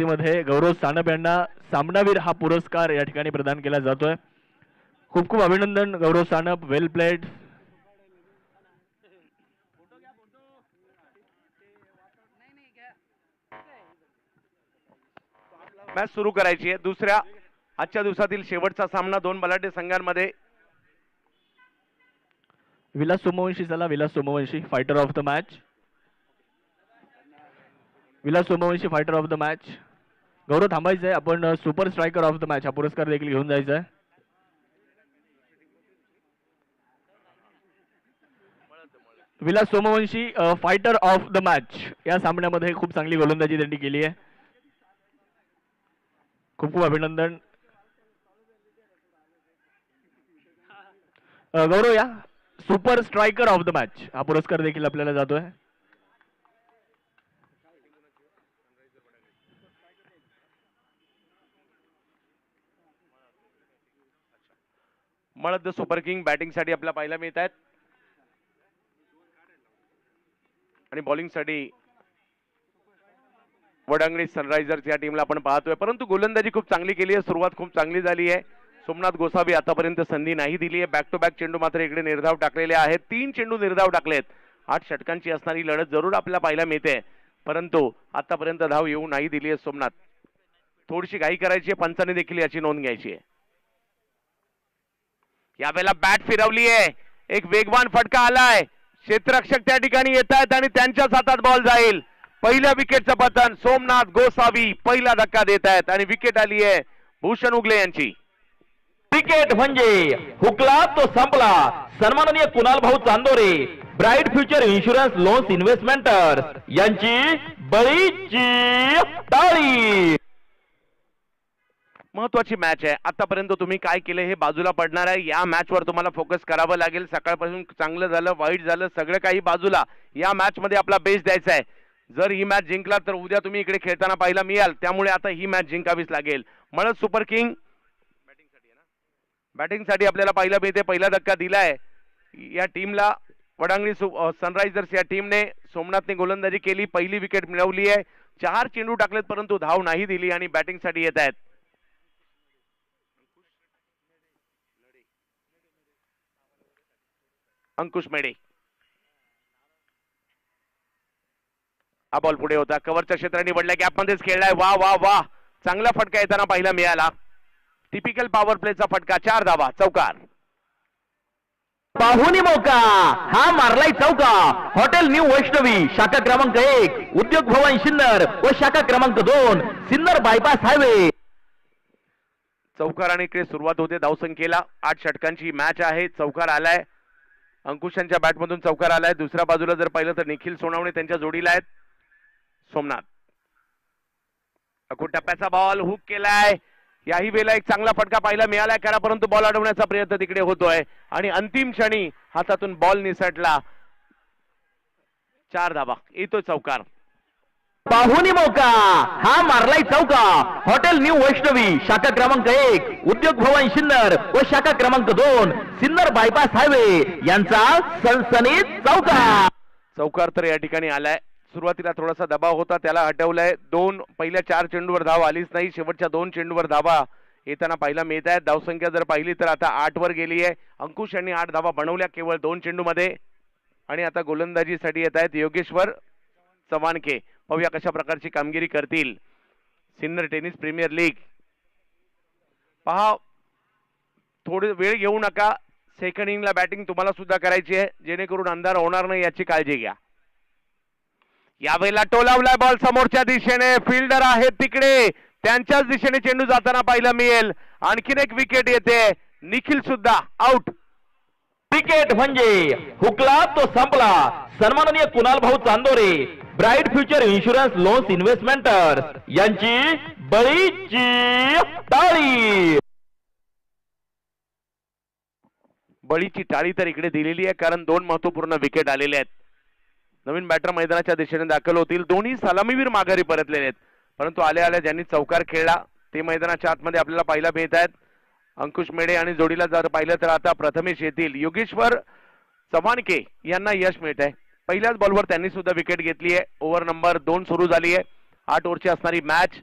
मध्ये गौरव सानप यांना सामनावीर हा पुरस्कार या ठिकाणी प्रदान केला जातोय. खूप खूप अभिनंदन गौरव सानप, वेल प्लेड. मॅच सुरू करायची आहे. दुसऱ्या आजच्या दिवसातील शेवटचा सामना दोन बलाढ्य संघांमध्ये. विलास सोमवंशी, चला Vilas Somvanshi fighter of the match. Vilas Somvanshi fighter of the match. Gaurav थांबायचंय, आपण super striker of the match हा पुरस्कार देखील घेऊन जायचा आहे. Vilas Somvanshi fighter of the match. या सामन्यामध्ये खूप चांगली गोलंदाजी त्यांनी केली आहे. खूप खूप अभिनंदन गौरव. या super striker of the match हा पुरस्कार देखील आपल्याला जातोय. मळद सुपर किंग बॅटिंग साठी आपल्याला पाहायला मिळत आहेत आणि बॉलिंग साठी वडांगणी सनरायझर्स या टीमला आपण पाहतोय. परंतु गोलंदाजी खूप चांगली केली आहे. सुरुवात खूप चांगली झाली आहे. सोमनाथ गोसावी आतापर्यंत संधी नाही दिली आहे. बॅक टू बॅक चेंडू मात्र इकडे निर्धाव टाकलेले आहेत. 3 चेंडू निर्धाव टाकलेत. 8 षटकांची असणारी लढत जरूर आपल्याला पाहायला मिळते, परंतु आतापर्यंत धाव येऊ नाही दिली आहे सोमनाथ. थोडीशी घाई करायची आहे, पंचाने देखील याची नोंद घ्यायची आहे. यावेळेला बॅट फिरवली आहे, एक वेगवान फटका आलाय. क्षेत्ररक्षक त्या ठिकाणी येत आहेत आणि त्यांच्याच हातात बॉल जाईल. पहिल्या विकेटचं पतन सोमनाथ गोसावी पहिला धक्का देत आहेत आणि विकेट आली आहे भूषण उगले यांची. विकेट म्हणजे हुकला तो संपला. सन्माननीय कुणाल भाऊ Chandore, bright future insurance loans investments यांची बळीची टाळी. महत्वाची मॅच आहे. आतापर्यंत तुम्ही काय केले हे बाजूला पडणार आहे. या मॅच वर तुम्हाला फोकस करावं लागेल. सकाळपासून चांगलं झालं, वाईट झालं, सगळं काही बाजूला. या मॅच मध्ये आपला बेस द्यायचा आहे. जर ही मॅच जिंकला तर उद्या तुम्ही इकडे खेळताना पाहायला मिळाल. त्यामुळे आता ही मॅच जिंकावीच लागेल. मळद सुपर किंग बॅटिंग साठी आपल्याला पाहायला मिळते. पहिला धक्का दिलाय या टीमला. वडांगणी सनरायझर्स या टीमने. सोमनाथने गोलंदाजी केली, पहिली विकेट मिळवली आहे. 4 चेंडू टाकलेत परंतु धाव नाही दिली आणि बॅटिंग साठी येत आहेत अंकुश मेडे. हा बॉल पुढे होता, कव्हरच्या क्षेत्राने निवडल्या, गॅपमध्येच खेळलाय. वा वा वा, चांगला फटका येताना पाहायला मिळाला. टिपिकल पॉवर प्लेचा फटका. 4 धावा, चौकार. पाहुणी मौका हा मारलाय चौका. हॉटेल न्यू वैष्णवी शाखा क्रमांक 1 उद्योग भवन सिन्नर व शाखा क्रमांक 2 सिन्नर बायपास हायवे. चौकार आणि इकडे सुरुवात होते धावसंख्येला. 8 षटकांची मॅच आहे. चौकार आलाय, अंकुशांच्या बॅटमधून चौकार आलाय. दुसऱ्या बाजूला जर पाहिलं तर निखिल सोनावणे त्यांच्या जोडीला आहेत. सोमनाथ अखूट टप्प्याचा बॉल हुक केलाय. याही वेळेला एक चांगला फटका पाहायला मिळालाय करा, परंतु बॉल अडवण्याचा प्रयत्न तिकडे होतोय आणि अंतिम क्षणी हातातून बॉल निसटला. 4 धावा, येतोय चौकार. पाहुणी मौका हा मारलाय चौका. हॉटेल न्यू वैष्णवी शाखा क्रमांक 1 उद्योग भवन सिन्नर व शाखा क्रमांक 2 सिन्नर बायपास हायवे यांचा सनसनीत चौकार. चौकार तर या ठिकाणी आलाय. सुरुवातीला थोडासा दबाव होता, त्याला हटवलाय. पहिल्या 4 चेंडूवर धाव आलीच नाही. शेवटच्या 2 चेंडूवर धावा येताना पाहायला मिळत आहेत. धावसंख्या जर पाहिली तर आता 8 वर गेली आहे. अंकुश यांनी 8 धावा बनवल्या केवळ 2 चेंडूमध्ये. आणि आता गोलंदाजीसाठी येत आहेत योगेश्वर चव्हाणके. पाहूया कशा प्रकारची कामगिरी करतील. Sinnar tennis premier league. पहा, थोडी वेळ घेऊ नका. सेकंड इनिंगला बॅटिंग तुम्हाला सुद्धा करायची आहे, जेणेकरून अंधार होणार नाही याची काळजी घ्या. यावेळेला टोलावलाय बॉल समोरच्या दिशेने. फिल्डर आहेत तिकडे, त्यांच्याच दिशेने चेंडू जाताना पाहायला मिळेल. आणखीन एक विकेट येते. निखिल सुद्धा आउट. विकेट म्हणजे हुकला तो संपला. सन्माननीय कुणाल भाऊ Chandore, bright future insurance loans investments यांची बळीची टाळी. बळीची टाळी तर इकडे दिलेली आहे, कारण 2 महत्वपूर्ण विकेट आलेले आहेत. नवीन बॅटर मैदानाच्या दिशेने दाखल होतील. दोन्ही सलामीवीर माघारी परतलेले आहेत, परंतु आल्या आल्या ज्यांनी चौकार खेळला ते मैदानाच्या आतमध्ये आपल्याला पाहायला मिळत आहेत. अंकुश मेडे आणि जोडीला जर पाहिलं तर आता प्रथमेश येतील. योगेश्वर चव्हाणके यांना यश मिळत आहे. पहिल्याच बॉलवर त्यांनी सुद्धा विकेट घेतली आहे. ओव्हर नंबर 2 सुरू झाली आहे. 8 ओव्हरची असणारी मॅच.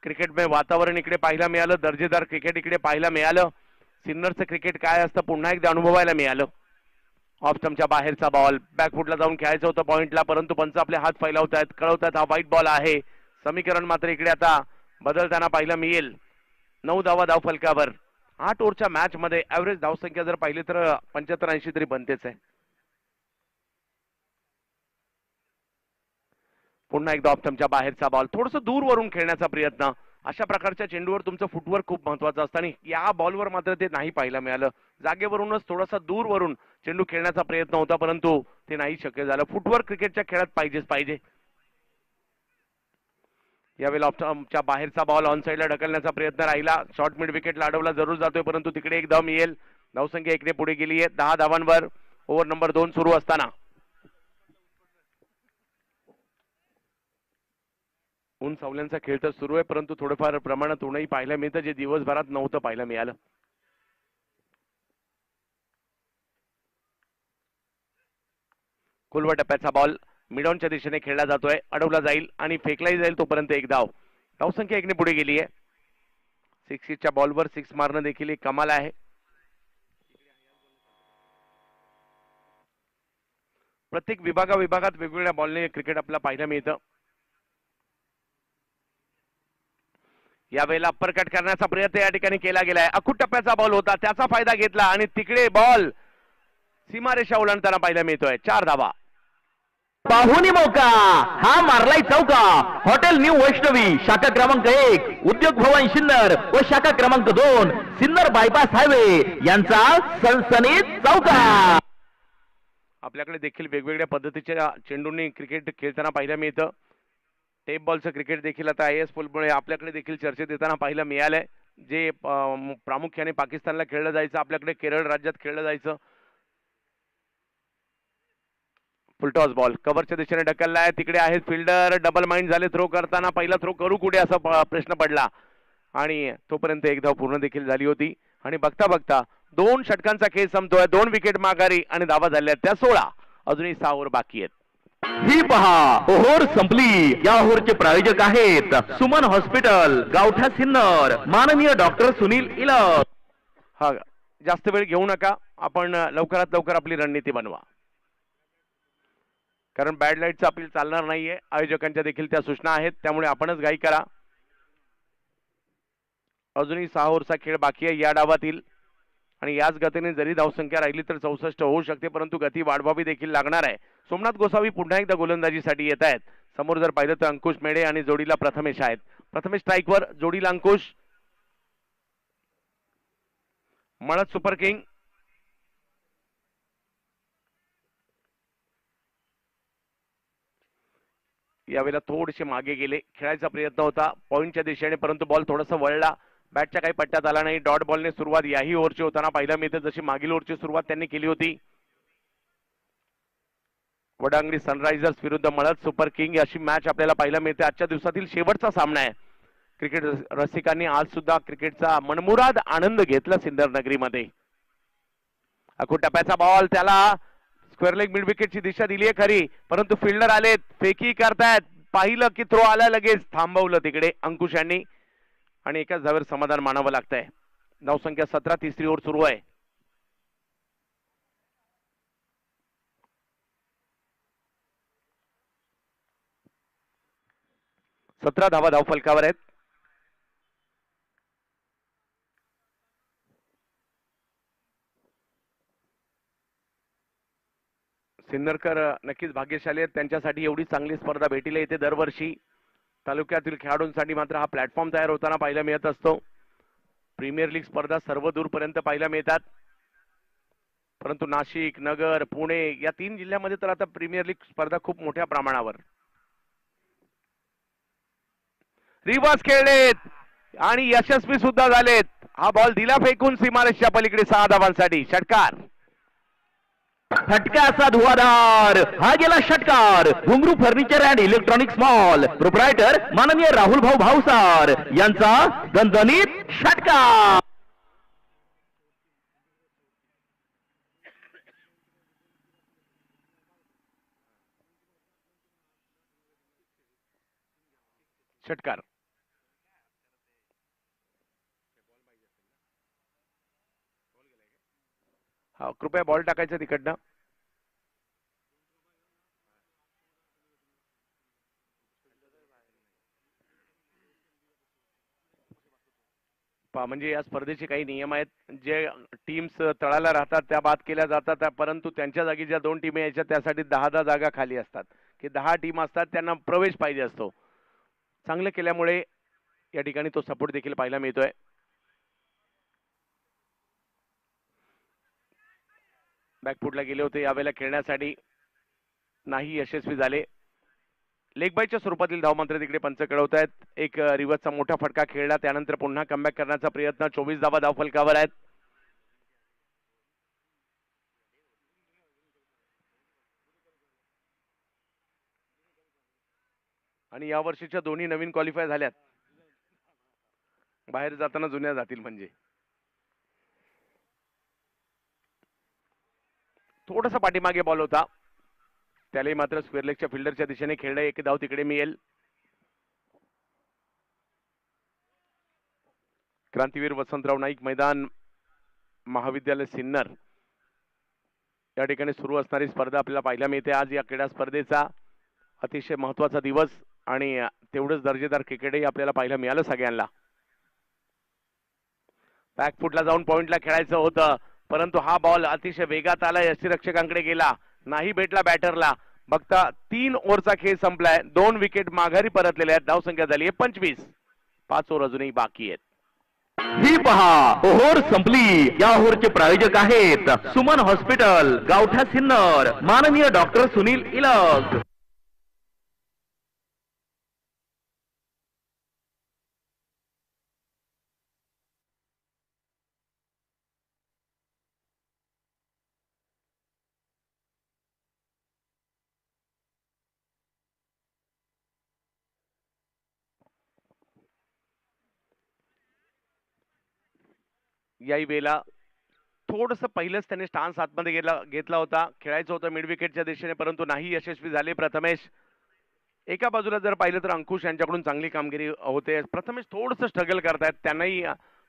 क्रिकेटमय वातावरण इकडे पाहायला मिळालं, दर्जेदार क्रिकेट इकडे पाहायला मिळालं. सिन्नरचं क्रिकेट काय असतं पुन्हा एकदा अनुभवायला मिळालं. ऑफ स्टंपच्या बाहेरचा बॉल, बॅकफुटला जाऊन खेळायचं होतं पॉइंटला, परंतु पंच आपले हात फैलावतायत, कळवतात हा वाईट बॉल आहे. समीकरण मात्र इकडे आता बदलताना पाहायला मिळेल. 9 धावा धाव फलकावर. 8 ओव्हरच्या मॅच मध्ये ऍव्हरेज धावसंख्या जर पाहिली तर 75-80 तरी बनतेच आहे. पुन्हा एकदा ऑफ स्टंपच्या बाहेरचा बॉल, थोडंसं दूरवरून खेळण्याचा प्रयत्न. अशा प्रकारच्या चेंडूवर तुमचं फुटवर्क खूप महत्वाचं असतं आणि या बॉलवर मात्र ते नाही पाहायला मिळालं. जागेवरूनच थोडासा दूरवरून चेंडू खेळण्याचा प्रयत्न होता, परंतु ते नाही शक्य झालं. फुटवर्क क्रिकेटच्या खेळात पाहिजेच पाहिजे. यावेळेला ऑफ स्टंपच्या बाहेरचा बॉल ऑन साईडला ढकलण्याचा प्रयत्न राहिला. शॉर्ट मिड विकेटला अडवला जरूर जातोय, परंतु तिकडे एक धाव मिळेल. धावसंख्या इकडे पुढे गेली आहे 10 धावांवर. ओव्हर नंबर 2 सुरू असताना ऊन सावल्यांचा खेळ तर सुरू आहे, परंतु थोडंफार प्रमाणात ऊनही पाहायला मिळतं, जे दिवसभरात नव्हतं पाहायला मिळालं. कुलवा टप्प्याचा बॉल मिडॉनच्या दिशेने खेळला जातोय, अडवला जाईल आणि फेकलाही जाईल तोपर्यंत एक धाव. धावसंख्या एकने पुढे गेली आहे. 6 बॉलवर 6 मारणं देखील एक कमाल आहे. प्रत्येक विभागात वेगवेगळ्या बॉलने क्रिकेट आपल्याला पाहायला मिळतं. यावेळेला अप्पर कट करण्याचा प्रयत्न या ठिकाणी केला गेलाय. अखूट टप्प्याचा बॉल होता, त्याचा फायदा घेतला आणि तिकडे बॉल सीमारेषा ओलांडताना पाहायला मिळतोय. 4 धावा. पाहुणी मौका हा मारलाय चौका. हॉटेल न्यू वैष्णवी शाखा क्रमांक 1 उद्योग भवन सिन्नर व शाखा क्रमांक 2 सिन्नर बायपास हायवे यांचा सनसनीत चौका. आपल्याकडे देखील वेगवेगळ्या पद्धतीच्या चेंडूंनी क्रिकेट खेळताना पाहायला मिळतं. टेप बॉलचं क्रिकेट देखील आता IS फुलमुळे आपल्याकडे देखील चर्चेत येताना पाहायला मिळालंय. जे प्रामुख्याने पाकिस्तानला खेळलं जायचं, आपल्याकडे केरळ राज्यात खेळलं जायचं. फुलटॉस बॉल कव्हरच्या दिशेने ढकललाय, तिकडे आहेत फिल्डर, डबल माइंड झाले थ्रो करताना. पहिला थ्रो करू कुठे असा प्रश्न पडला आणि तोपर्यंत एक धाव पूर्ण देखील झाली होती. आणि बघता बघता 2 षटकांचा खेळ संपतोय. 2 विकेट माघारी आणि धावा झाल्या त्या 16. अजूनही 6 ओव्हर बाकी आहेत. ही पहा ओव्हर संपली. या ओव्हरचे प्रायोजक आहेत सुमन हॉस्पिटल, गावठा सिन्नर, माननीय डॉक्टर सुनील इलस. हा जास्त वेळ घेऊ नका, आपण लवकरात लवकर आपली रणनीती बनवा, कारण बॅड लाईटचं अपील चालणार नाहीये. आयोजकांच्या देखील त्या सूचना आहेत, त्यामुळे आपणच घाई करा. अजूनही 6 ओव्हरचा खेळ बाकी आहे या डावातील आणि याच गतीने जरी धावसंख्या राहिली तर 64 होऊ शकते, परंतु गती वाढवावी देखील लागणार आहे. सोमनाथ गोसावी पुन्हा एकदा गोलंदाजीसाठी येत आहेत. समोर जर पाहिलं तर अंकुश मेढे आणि जोडीला प्रथमेश आहेत. प्रथमेश स्ट्राईकवर, जोडीला अंकुश. मळत सुपर किंग. यावेळेला थोडेसे मागे गेले, खेळायचा प्रयत्न होता पॉइंटच्या दिशेने, परंतु बॉल थोडासा वळला, बॅटच्या काही पट्ट्यात आला नाही. डॉट बॉलने सुरुवात याही ओव्हरची होताना पाहायला मिळते, जशी मागील ओव्हरची सुरुवात त्यांनी केली होती. वडांगणी सनरायझर्स विरुद्ध मळत सुपर किंग अशी मॅच आपल्याला पाहायला मिळते. आजच्या दिवसातील शेवटचा सामना आहे. क्रिकेट रसिकांनी आज सुद्धा क्रिकेटचा मनमुराद आनंद घेतला सिन्नर नगरीमध्ये. अखूट टप्प्याचा बॉल, त्याला स्क्वेअर लेग मिड विकेटची दिशा दिली आहे खरी, परंतु फिल्डर आलेत, फेकी करतायत. पाहिलं की थ्रो आला, लगेच थांबवलं तिकडे अंकुश यांनी आणि एकाच धावेवर समाधान मानावं लागतंय. धावसंख्या 17, तिसरी ओव्हर सुरू आहे. 17 धावा धाव फलकावर आहेत. सिन्नरकर नक्कीच भाग्यशाली आहेत, त्यांच्यासाठी एवढी चांगली स्पर्धा भेटीला येते दरवर्षी. तालुक्यातील खेळाडूंसाठी मात्र हा प्लॅटफॉर्म तयार होताना पाहायला मिळत असतो. प्रीमियर लीग स्पर्धा सर्व दूरपर्यंत पाहायला मिळतात, परंतु नाशिक, नगर, पुणे या 3 जिल्ह्यामध्ये तर आता प्रीमियर लीग स्पर्धा खूप मोठ्या प्रमाणावर. रिवर्स खेळलेत आणि यशस्वी सुद्धा झालेत. हा बॉल दिला फेकून सीमारेषेच्या पलीकडे 6 धावांसाठी. षटकार. फटकाचा धुवाधार, हा गेला षटकार. घुंगरू furniture and electronics mall proprietor माननीय राहुल भाऊ भावसार यांचा दणदणीत षटकार. षटकार. हा, कृपया बॉल टाकायचा तिकडनं. म्हणजे या स्पर्धेचे काही नियम आहेत. जे टीम्स तळाला राहतात त्या बाद केल्या जातात, परंतु त्यांच्या जागी ज्या 2 टीम यायच्या त्यासाठी 10-10 जागा खाली असतात, की 10 टीम असतात त्यांना प्रवेश पाहिजे असतो. चांगलं केल्यामुळे या ठिकाणी तो सपोर्ट देखील पाहायला मिळतोय. बॅकफुटला गेले होते, यावेळेला खेळण्यासाठी नाही यशस्वी झाले. लेग बायच्या स्वरूपातील धाव मात्र तिकडे पंच कळवत आहेत. एक रिव्हर्सचा मोठा फटका खेळला, त्यानंतर पुन्हा कमबॅक करण्याचा प्रयत्न. 24 धावा धावफलकावर आहेत. आणि या वर्षीच्या दोन्ही नवीन क्वालिफाय झाल्यात. बाहेर जाताना जुन्या जातील. म्हणजे थोडासा पाठीमागे बॉल होता, त्यालाही मात्र स्क्वेअर लेगच्या फिल्डरच्या दिशेने खेळलं. एक धाव तिकडे मिळेल. क्रांतीवीर वसंतराव नाईक मैदान, महाविद्यालय सिन्नर या ठिकाणी सुरू असणारी स्पर्धा आपल्याला पाहायला मिळते. आज या क्रीडा स्पर्धेचा अतिशय महत्वाचा दिवस आणि तेवढंच दर्जेदार क्रिकेटही आपल्याला पाहायला मिळालं सगळ्यांना. बॅकफुटला जाऊन पॉइंटला खेळायचं होतं, परंतु हा बॉल अतिशय वेगात आला, यष्टीरक्षकांकडे गेला, नाही भेटला बॅटरला. बघता 3 ओव्हरचा खेळ संपलाय. 2 विकेट माघारी परतलेल्या आहेत. धावसंख्या झाली आहे 25. 5 ओव्हर अजूनही बाकी आहेत. ही पहा ओव्हर संपली. या ओव्हरचे प्रायोजक आहेत सुमन हॉस्पिटल, गावठा सिन्नर, माननीय डॉक्टर सुनील इलग. याही वेळेला थोडस पहिलंच त्याने स्टान्स आतमध्ये घेतला होता. खेळायचं होतं मिड विकेटच्या दिशेने, परंतु नाही यशस्वी झाले. प्रथमेश एका बाजूला जर पाहिलं तर अंकुश यांच्याकडून चांगली कामगिरी होते. प्रथमेश थोडस स्ट्रगल करतायत, त्यांनाही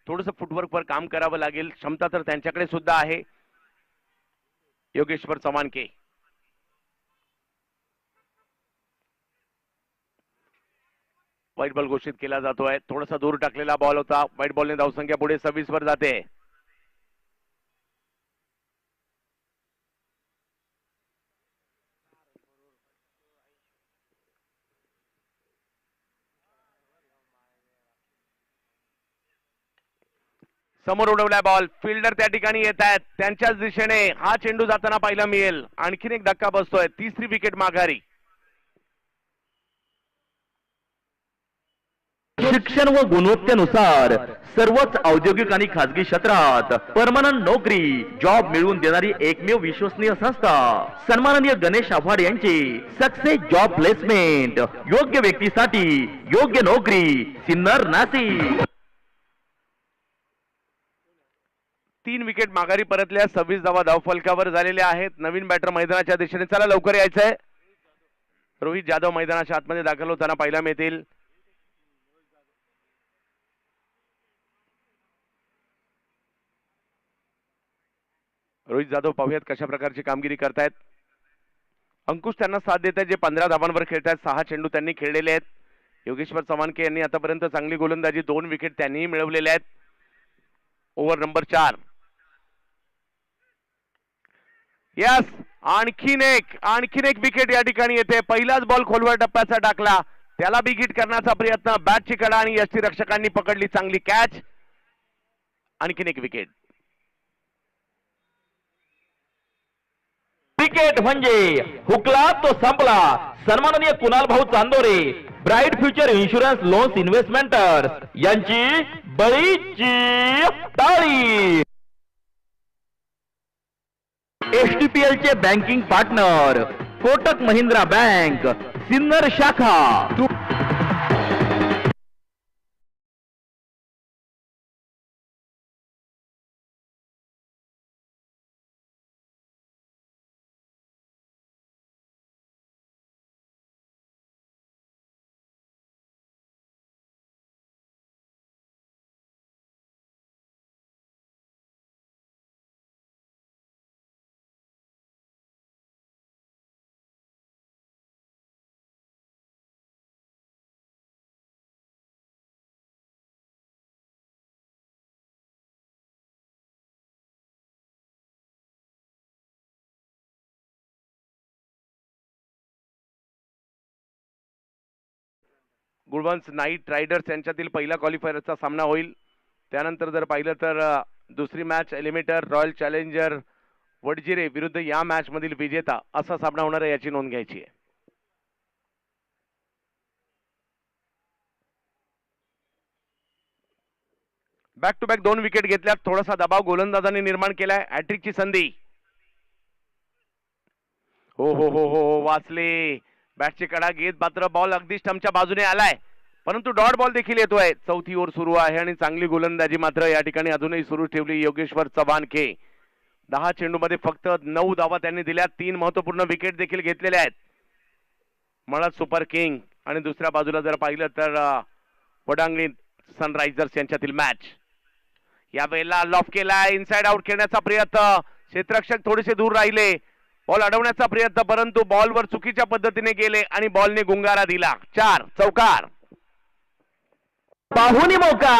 थोडस फुटवर्कवर काम करावं लागेल. क्षमता तर त्यांच्याकडे सुद्धा आहे. योगेश्वर चव्हाणके व्हाईट बॉल घोषित केला जातोय. थोडासा दूर टाकलेला बॉल होता. व्हाईट बॉलने धावसंख्या पुढे 26 वर जाते. समोर उडवलाय बॉल. फिल्डर त्या ठिकाणी येत आहेत, त्यांच्याच दिशेने हा चेंडू जाताना पाहायला मिळेल. आणखीन एक धक्का बसतोय. 3री विकेट माघारी. शिक्षण व गुणवत्तेनुसार सर्वच औद्योगिक आणि खाजगी क्षेत्रात परमनंट नोकरी जॉब मिळवून देणारी एकमेव विश्वसनीय संस्था सन्माननीय गणेश आव्हाड यांची सक्सेस जॉब प्लेसमेंट. योग्य व्यक्तीसाठी योग्य नोकरी. सिन्नर नाशिक. 3 विकेट माघारी परतल्या. 26 धावा धावफलकावर झालेल्या आहेत. नवीन बॅटर मैदानाच्या दिशेने. चला लवकर यायचंय. रोहित जाधव मैदानाच्या आतमध्ये दाखल होताना पाहायला मिळतील. रोहित जाधव पाहूयात कशा प्रकारची कामगिरी करतायत. अंकुश त्यांना साथ देत आहेत, जे 15 धावांवर खेळतायत. 6 चेंडू त्यांनी खेळलेले आहेत. योगेश्वर चव्हाणके यांनी आतापर्यंत चांगली गोलंदाजी, 2 विकेट त्यांनीही मिळवलेल्या आहेत. Over number 4. यस, आणखीन एक विकेट या ठिकाणी येते. पहिलाच बॉल खोलवर टप्प्याचा टाकला, त्याला बिगिट करण्याचा प्रयत्न. बॅटची कडा आणि यष्टीरक्षकांनी पकडली चांगली कॅच. आणखीन एक विकेट. क्रिकेट म्हणजे हुकला तो संपला. सन्माननीय कुणाल भाऊ Chandore, bright future insurance loans investments यांची बळीची टाळी. एचटीपीएल चे banking partner Kotak Mahindra bank, Sinnar शाखा. गुळवंश नाईट रायडर्स यांच्यातील पहिला क्वालिफायरचा सामना होईल. त्यानंतर जर पाहिलं तर दुसरी मॅच एलिमिनेटर रॉयल चॅलेंजर वडजिरे विरुद्ध या मॅच मधील विजेता असा सामना होणार आहे, याची नोंद घ्यायची आहे. बॅक टू बॅक 2 विकेट घेतल्यात. थोडासा दबाव गोलंदाजांनी निर्माण केलाय. हॅट्रिकची संधी. हो हो हो हो वाचले. बॅटची कडा घेत मात्र बॉल अगदी स्टंपच्या बाजूने आलाय, परंतु डॉट बॉल देखील येतोय. चौथी ओव्हर सुरू आहे आणि चांगली गोलंदाजी मात्र या ठिकाणी अजूनही सुरू ठेवली योगेश्वर चव्हाण के. 10 चेंडूमध्ये फक्त 9 धावा त्यांनी दिल्या. 3 महत्वपूर्ण विकेट देखील घेतलेल्या आहेत. मळद सुपर किंग आणि दुसऱ्या बाजूला जर पाहिलं तर वडांगणी सनरायझर्स यांच्यातील मॅच. यावेळेला लॉफ केला. इनसाइड आउट खेळण्याचा प्रयत्न. क्षेत्ररक्षक थोडेसे दूर राहिले. बॉल अडवण्याचा प्रयत्न, परंतु बॉलवर चुकीच्या पद्धतीने गेले आणि बॉलने गुंगारा दिला. 4 चौकार. पाहुणी मौका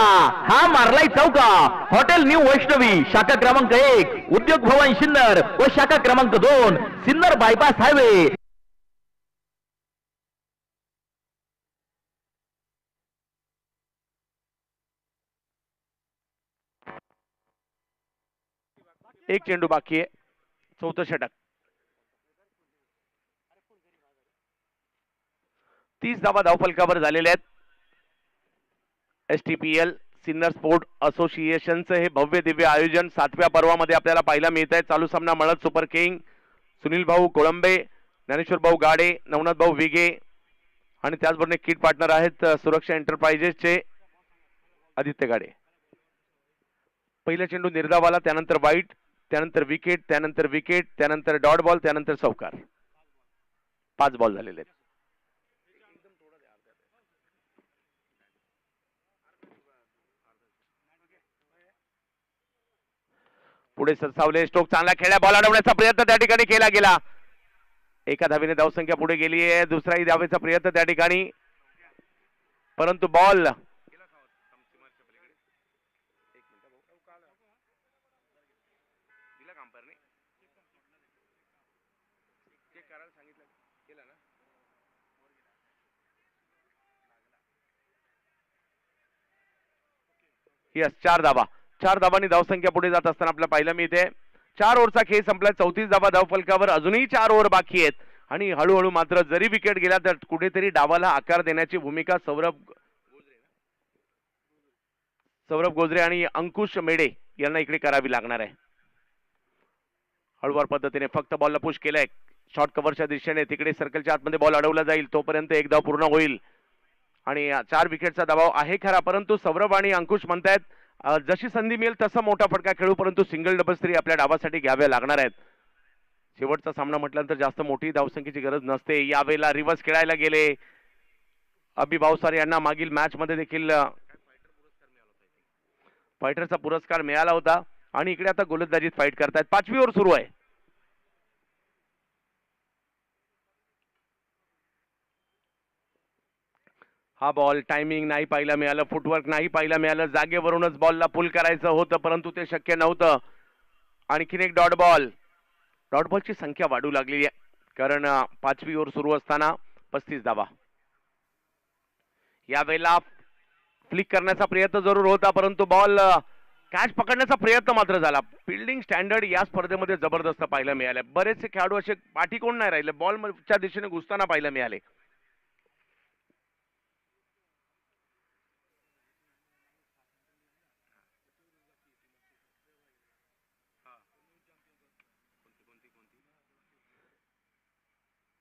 हा मारलाय चौका. हॉटेल न्यू वैष्णवी शाखा क्रमांक 1 उद्योग भवन सिन्नर व शाखा क्रमांक 2 सिन्नर बायपास हायवे. एक चेंडू बाकी आहे. चौथं षटक. 30 धावा धावफलकावर झालेल्या आहेत. STPL सिन्नर स्पोर्ट असोसिएशनचं हे भव्य दिव्य आयोजन 7व्या पर्वामध्ये आपल्याला पाहायला मिळत आहे. चालू सामना मळद सुपर किंग, सुनील भाऊ कोळंबे, ज्ञानेश्वर भाऊ गाडे, नवनाथ भाऊ विगे आणि त्याचबरोबर किट पार्टनर आहेत सुरक्षा एंटरप्राइजेसचे आदित्य गाडे. पहिला चेंडू निर्धावाला, त्यानंतर वाईट, त्यानंतर विकेट, त्यानंतर विकेट, त्यानंतर डॉट बॉल, त्यानंतर चौकार. 5 बॉल झालेले आहेत. पुढे सरसावले. स्ट्रोक चांगला खेळला. बॉल अडवण्याचा प्रयत्न त्या ठिकाणी केला गेला. एका धावेने धावसंख्या पुढे गेली आहे. दुसराही धावेचा प्रयत्न त्या ठिकाणी, परंतु बॉल यस 4 धावा. 4 धावांनी धावसंख्या पुढे जात असताना आपल्याला पाहायला मिळते. 4 ओव्हरचा खेळ संपला. 34 धावा धावफलकावर. अजूनही 4 ओव्हर बाकी आहेत आणि हळूहळू मात्र जरी विकेट गेला तर कुठेतरी डावाला आकार देण्याची भूमिका सौरभ गोजरे आणि अंकुश मेडे यांना इकडे करावी लागणार आहे. हळूवार पद्धतीने फक्त बॉलला पुश केलाय. शॉर्ट कव्हरच्या दिशेने तिकडे सर्कलच्या आतमध्ये बॉल अडवला जाईल. तोपर्यंत एक धाव पूर्ण होईल आणि 4 विकेटचा दबाव आहे खरा, परंतु सौरभ आणि अंकुश म्हणतायत जशी संधी मिळेल तसा मोठा फटका खेळू, परंतु सिंगल डबल्स तरी आपल्या डावासाठी घ्याव्या लागणार आहेत. शेवटचा सामना म्हटल्यानंतर जास्त मोठी धावसंख्येची गरज नसते. यावेळेला रिव्हर्स खेळायला गेले अभि भावसार यांना. मागील मॅच मध्ये देखील फायटरचा पुरस्कार मिळाला होता आणि इकडे आता गोलंदाजीत फाईट करतायत. 5वी ओव्हर सुरू आहे. हा बॉल टायमिंग नाही पाहायला मिळालं, फुटवर्क नाही पाहायला मिळालं. जागेवरूनच बॉलला पुल करायचं होतं, परंतु ते शक्य नव्हतं. आणखीन एक डॉट बॉल. डॉट बॉलची संख्या वाढू लागली आहे, कारण 5वी ओव्हर सुरू असताना 35 धावा. यावेळेला फ्लिक करण्याचा प्रयत्न जरूर होता, परंतु बॉल कॅच पकडण्याचा प्रयत्न मात्र झाला. फिल्डिंग स्टँडर्ड या स्पर्धेमध्ये जबरदस्त पाहायला मिळाले. बरेचसे खेळाडू असे पाठी कोण नाही राहिले, बॉलच्या दिशेने घुसताना पाहायला मिळाले.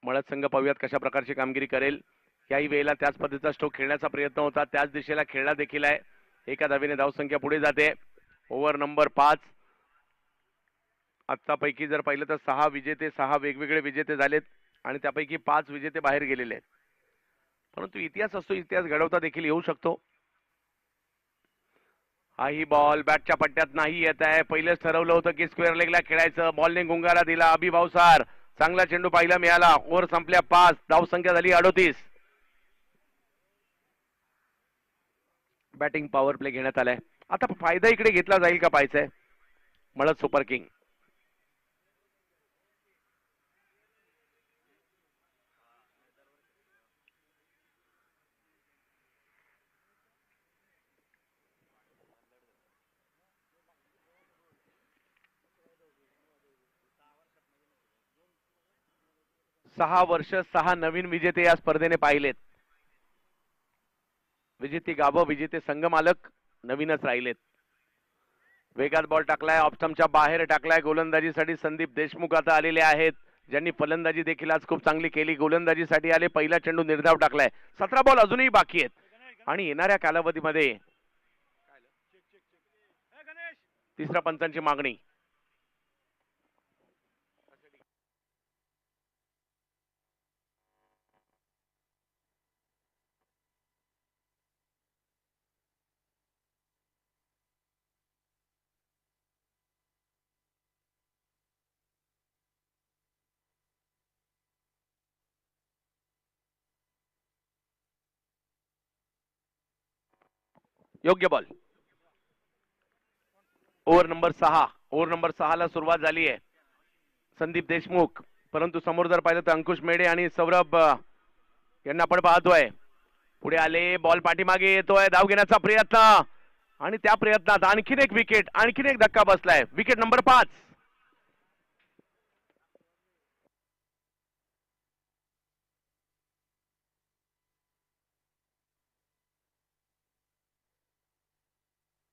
मळद संघ पाहूयात कशा प्रकारची कामगिरी करेल. याही वेळेला त्याच पद्धतीचा स्ट्रोक खेळण्याचा प्रयत्न होता, त्याच दिशेला खेळला देखील आहे. एका धावेने धावसंख्या पुढे जाते. Over number 5. आतापैकी जर पाहिलं तर 6 विजेते, 6 वेगवेगळे विजेते झालेत आणि त्यापैकी 5 विजेते बाहेर गेलेले आहेत. परंतु इतिहास असतो, इतिहास घडवता देखील येऊ शकतो. हाही बॉल बॅटच्या पट्ट्यात नाही येत आहे. पहिलेच ठरवलं होतं की स्क्वेअर लेगला खेळायचं. बॉलने गुंगारा दिला. अभि भावसार. चांगला चेंडू पाहायला मिळाला. ओव्हर संपल्या 5. धावसंख्या झाली 38. बॅटिंग पॉवर प्ले घेण्यात आलाय. आता फायदा इकडे घेतला जाईल का पाहायचंय. मळद सुपर किंग. 6 वर्ष 6 नवीन विजेते या स्पर्धेने पाहिलेत. विजेते गावं, विजेते संघ मालक नवीनच राहिलेत. वेगात बॉल टाकलाय, ऑप्स्टमच्या बाहेर टाकलाय. गोलंदाजीसाठी संदीप देशमुख आता आलेले आहेत, ज्यांनी फलंदाजी देखील आज खूप चांगली केली. गोलंदाजीसाठी आले, पहिला चेंडू निर्धाव टाकलाय. 17 बॉल अजूनही बाकी आहेत आणि येणाऱ्या कालावधीमध्ये तिसऱ्या पंचांची मागणी. योग्य ball. Over number 6. Over number 6 ला सुरुवात झाली आहे. संदीप देशमुख, परंतु समोर जर पाहिलं तर अंकुश मेढे आणि सौरभ यांना आपण पाहतोय. पुढे आले, बॉल पाठीमागे येतोय, धाव घेण्याचा प्रयत्न आणि त्या प्रयत्नात आणखीन एक विकेट, आणखीन एक धक्का बसलाय. Wicket number 5.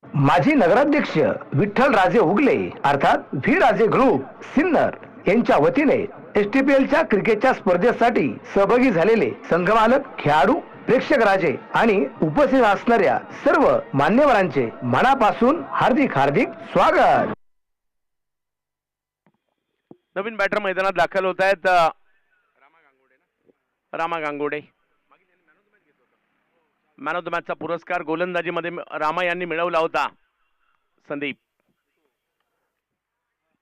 माजी नगराध्यक्ष विठ्ठल राजे उगले अर्थात व्ही राजे ग्रुप सिन्नर यांच्या वतीने एसटीपीएलच्या क्रिकेटच्या स्पर्धेसाठी सहभागी झालेले संघमालक, खेळाडू, प्रेक्षक राजे आणि उपस्थित असणाऱ्या सर्व मान्यवरांचे मनापासून हार्दिक हार्दिक स्वागत. नवीन बॅटर मैदानात दाखल होत आहेत. Rama Gangude. Man of the मॅचचा पुरस्कार गोलंदाजीमध्ये रामा यांनी मिळवला होता. संदीप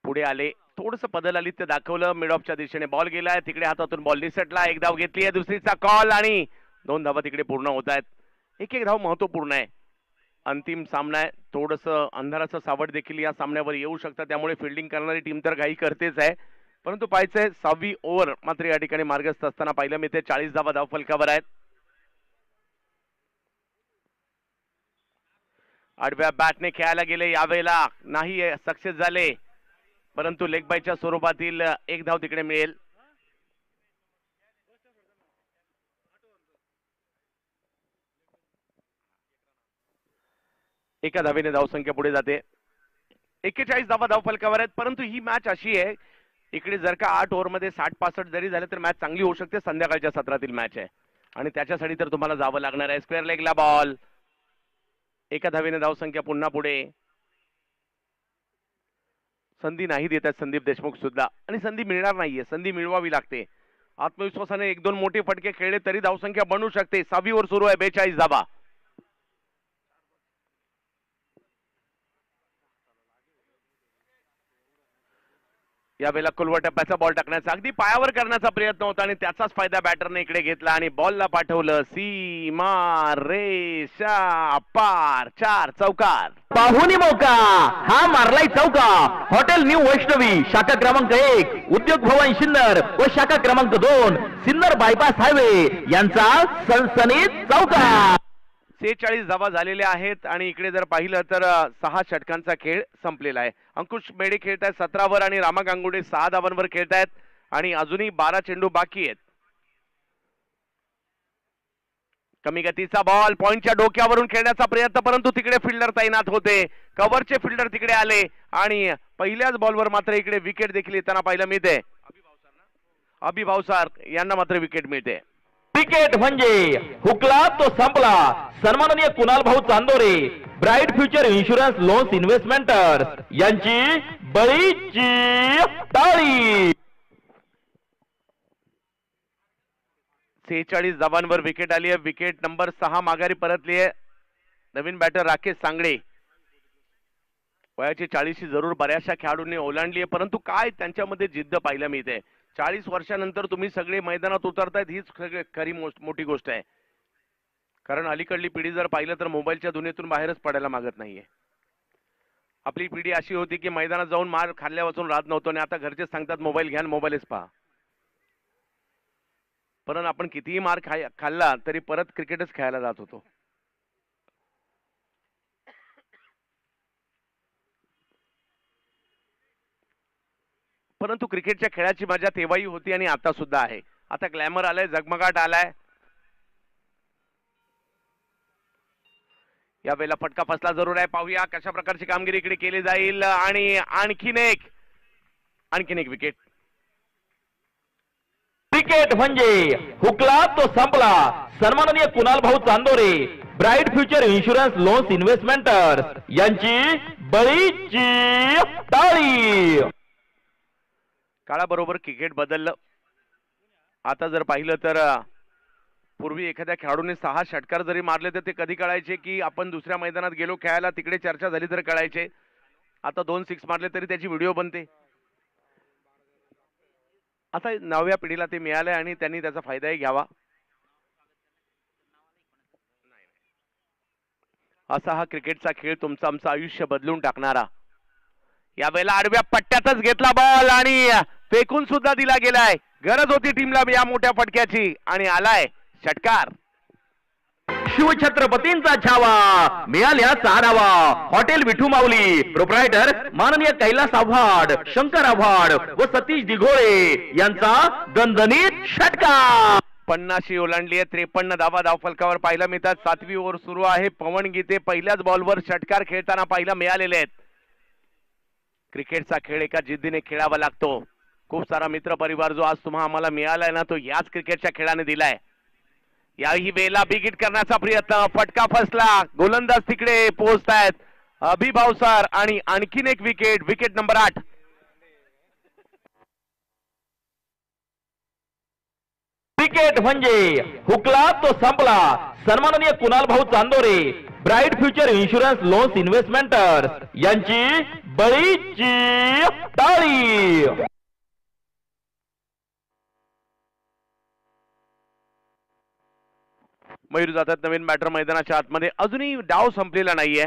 पुढे आले, थोडस बदल आली ते दाखवलं. मिड ऑफच्या दिशेने बॉल गेलाय, तिकडे हातातून बॉल रिसेटला. एक धाव घेतली आहे, दुसरीचा कॉल आणि 2 धावा तिकडे पूर्ण होत आहेत. एक धाव महत्वपूर्ण आहे. अंतिम सामना आहे, थोडस अंधाराचं सावट देखील या सामन्यावर येऊ शकतं, त्यामुळे फिल्डिंग करणारी टीम तर घाई करतेच आहे. परंतु पाहायचंय 6वी ओव्हर मात्र या ठिकाणी मार्गस्थ असताना पाहिलं मिळते. 40 धावा धावफलकावर आहेत. आडव्या बॅटने खेळायला गेले, यावेळेला नाही सक्सेस झाले, परंतु लेग बायच्या स्वरूपातील एक धाव तिकडे मिळेल. एका धावेने धावसंख्या पुढे जाते. 41 धावा धावफलकावर आहेत. परंतु ही मॅच अशी आहे, इकडे जर का 8 ओव्हरमध्ये 60-65 जरी झाले तर मॅच चांगली होऊ शकते. संध्याकाळच्या सत्रातील मॅच आहे आणि त्याच्यासाठी तर तुम्हाला जावं लागणार आहे. स्क्वेअर लेगला बॉल, एका धावेने धावसंख्या पुन्हा पुढे. संधी नाही देत आहेत संदीप देशमुख सुद्धा आणि संधी मिळणार नाहीये, संधी मिळवावी लागते. आत्मविश्वासाने 1-2 मोठे फटके खेळले तरी धावसंख्या बनू शकते. 6वी ओव्हर सुरू आहे, 42 धावा. यावेळेला कुलवा टप्प्याचा बॉल टाकण्याचा, अगदी पायावर करण्याचा प्रयत्न होता आणि त्याचाच फायदा बॅटरने इकडे घेतला आणि बॉलला पाठवलं सीमा रेषा पार. 4 चौकार. पाहुणी मौका हा मारलाय चौका. हॉटेल न्यू वैष्णवी शाखा क्रमांक 1, उद्योग भवन सिन्नर व शाखा क्रमांक 2 सिन्नर बायपास हायवे यांचा सनसनीत चौका. 46 धावा झालेल्या आहेत आणि इकडे जर पाहिलं तर 6 षटकांचा खेळ संपलेला आहे. अंकुश मेढे खेळत आहेत 17 वर आणि रामा गांगुडे 6 धावांवर खेळत आहेत आणि अजूनही 12 चेंडू बाकी आहेत. कमी गतीचा बॉल पॉइंटच्या डोक्यावरून खेळण्याचा प्रयत्न, परंतु तिकडे फिल्डर तैनात होते. कव्हरचे फिल्डर तिकडे आले आणि पहिल्याच बॉलवर मात्र इकडे विकेट देखील येताना पाहायला मिळते. अभि भावसार यांना मात्र विकेट मिळते. क्रिकेट म्हणजे हुकला तो संपला. सन्माननीय कुणाल भाऊ Chandore, bright future insurance loans investments यांची बळीची टाळी. 46 धावांवर विकेट आली आहे. विकेट नंबर 6 माघारी परतली आहे. नवीन बॅटर राकेश सांगडे. वयाची 40शी जरूर बऱ्याचशा खेळाडूंनी ओलांडली आहे, परंतु काय त्यांच्यामध्ये जिद्द पाहायला मिळते. 40 वर्षानंतर तुम्ही सगळे मैदानात उतरतायत, हीच खरी मोठी गोष्ट आहे. कारण अलीकडली पिढी जर पाहिलं तर मोबाईलच्या दुनियेतून बाहेरच पडायला मागत नाहीये. आपली पिढी अशी होती की मैदानात जाऊन मार खाल्ल्या वाचून राहत नव्हतो आणि आता घरचे सांगतात मोबाईल घ्या, मोबाईलच पहा. परंतु आपण कितीही मार खाल्ला तरी परत क्रिकेटच खेळायला जात होतो. परंतु क्रिकेटच्या खेळाची मजा तेव्हाही होती आणि आता सुद्धा आहे. आता ग्लॅमर आलाय, झगमगाट आलाय. या वेळेला फटका फसला जरूर आहे. पाहूया कशा प्रकारची कामगिरी इकडे केली जाईल. आणि आणखीन एक विकेट. क्रिकेट म्हणजे हुकला तो संपला. सन्माननीय कुणाल भाऊ Chandore, bright future insurance loans investments यांची बळीची टाळी. काळाबरोबर क्रिकेट बदललं. आता जर पाहिलं तर पूर्वी एखाद्या खेळाडूने 6 षटकार जरी मारले तर ते कधी कळायचे की आपण दुसऱ्या मैदानात गेलो खेळायला, तिकडे चर्चा झाली तर कळायचे. आता 2 6 मारले तरी त्याची व्हिडिओ बनते. आता नव्या पिढीला ते मिळालंय आणि त्यांनी त्याचा फायदाही घ्यावा. असा हा क्रिकेटचा खेळ, तुमचं आमचं आयुष्य बदलून टाकणारा. यावेळेला आडव्या पट्ट्यातच घेतला बॉल आणि फेकून सुद्धा दिला गेलाय. गरज होती टीमला या मोठ्या फटक्याची आणि आलाय षटकार. शिवछत्रपतींचा छावा मिळाल्या चारावा. हॉटेल विठू माऊली प्रोप्रायटर माननीय कैलास आव्हाड, शंकर आव्हाड व सतीश दिघोळे यांचा दणदणीत षटकार. 50 ओलांडली आहे. 53 धावा धावफलकावर पाहायला मिळतात. 7वी ओव्हर सुरू आहे. पवन गीते पहिल्याच बॉलवर षटकार खेळताना पाहायला मिळालेले आहेत. क्रिकेटचा खेळ एका जिद्दीने खेळावा लागतो. खूप सारा मित्र परिवार जो आज तुम्हा आम्हाला मिळालाय ना, तो याच क्रिकेटच्या खेळाने दिलाय. याही वेळेला बिग हिट करण्याचा प्रयत्न, फटका फसला. गोलंदाज तिकडे पोहोचतायत अभि भावसार आणि आणखीन एक विकेट. Wicket number 8. क्रिकेट म्हणजे हुकला तो संपला. सन्माननीय कुणाल भाऊ Chandore, bright future insurance loans investments यांची बळीची टाळी. मयूर जातात नवीन बॅटर मैदानाच्या आतमध्ये. अजूनही डाव संपलेला नाहीये.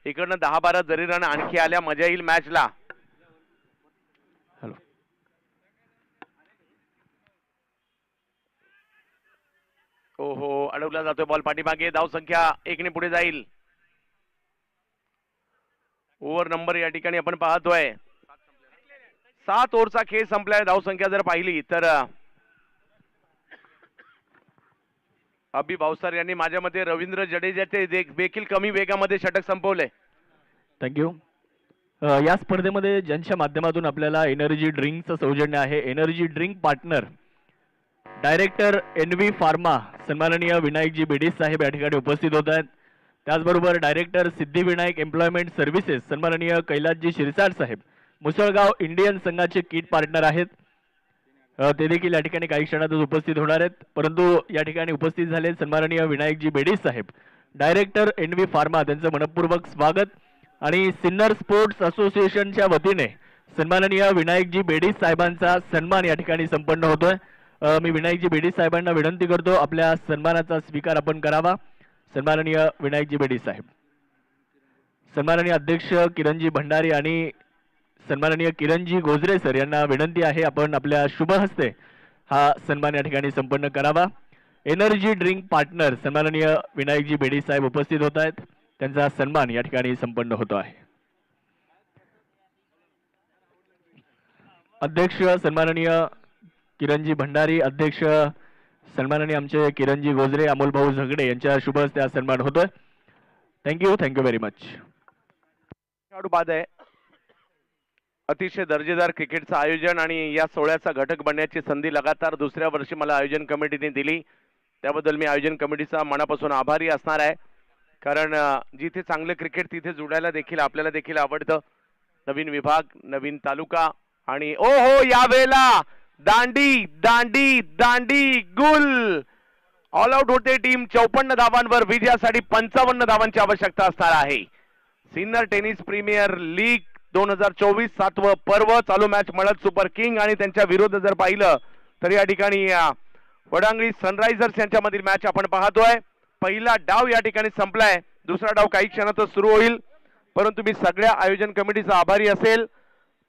इकडनं 10-12 जरी रन आणखी आल्या मजा येईल मॅचला. ओहो, अडवला जातोय बॉल पाठीमागे. धाव संख्या 1 ने पुढे जाईल. ओव्हर नंबर या ठिकाणी आपण पाहतोय 7 ओव्हरचा खेळ संपलाय. धाव संख्या जर पाहिली तर अभि भावसार यांनी माझ्या मते रवींद्र जडेजाचे देखील कमी वेगामध्ये षटक संपवले. थँक्यू. या स्पर्धेमध्ये ज्यांच्या माध्यमातून आपल्याला एनर्जी ड्रिंकचं सौजन्य आहे, energy drink partner director NV pharma सन्माननीय विनायकजी बेडीस साहेब या ठिकाणी उपस्थित होत आहेत. त्याचबरोबर डायरेक्टर सिद्धिविनायक एम्प्लॉयमेंट सर्व्हिसेस सन्माननीय कैलासजी शिरसाट साहेब मुसळगाव इंडियन संघाचे किट पार्टनर आहेत. ते देखील या ठिकाणी काही क्षणातच उपस्थित होणार आहेत. परंतु या ठिकाणी उपस्थित झाले सन्माननीय विनायकजी बेडीस साहेब डायरेक्टर NV फार्मा, त्यांचं मनपूर्वक स्वागत. आणि सिन्नर स्पोर्ट्स असोसिएशनच्या वतीने सन्माननीय विनायकजी बेडीस साहेबांचा सन्मान या ठिकाणी संपन्न होतोय. मी विनायकजी बेडीस साहेबांना विनंती करतो आपल्या सन्मानाचा स्वीकार आपण करावा. सन्माननीय विनायकजी बेडीस साहेब. सन्माननीय अध्यक्ष किरणजी भंडारी आणि सन्माननीय किरणजी गोजरे सर यांना विनंती आहे आपण आपल्या शुभ हस्ते हा सन्मान या ठिकाणी संपन्न करावा. एनर्जी ड्रिंक पार्टनर सन्माननीय विनायकजी बेडीस साहेब उपस्थित होत आहेत. त्यांचा सन्मान या ठिकाणी संपन्न होतो आहे. अध्यक्ष सन्माननीय किरणजी भंडारी, अध्यक्ष सन्माननीय आमचे किरणजी गोजरे, अमोल भाऊ झगडे यांच्या शुभ हस्ते हा सन्मान होतोय. Thank you very much. खेळाडू बाद आहे. अतिशय दर्जेदार क्रिकेटचं आयोजन आणि या सोहळ्याचा घटक बनण्याची संधी लगातार दुसऱ्या वर्षी मला आयोजन कमिटीने दिली. त्याबद्दल मी आयोजन कमिटीचा मनापासून आभारी असणार आहे. कारण जिथे चांगलं क्रिकेट तिथे जुडायला देखील आपल्याला देखील आवडतं. नवीन विभाग, नवीन तालुका आणि ओहो यावेळेला दांडी दांडी दांडी गुल. ऑल आउट होते टीम. 54 धावांवर विजयासाठी 55 धावांची आवश्यकता असणार आहे. सिन्नर टेनिस प्रीमियर लीग 2024 7वं पर्व चालू. मॅच मळद सुपर किंग आणि त्यांच्या विरोध जर पाहिलं तर या ठिकाणी वडांगणी सनरायझर्स यांच्यामधील मॅच आपण पाहतोय. पहिला डाव या ठिकाणी संपलाय. दुसरा डाव काही क्षणातच सुरू होईल. परंतु मी सगळ्या आयोजन कमिटीचा आभारी असेल.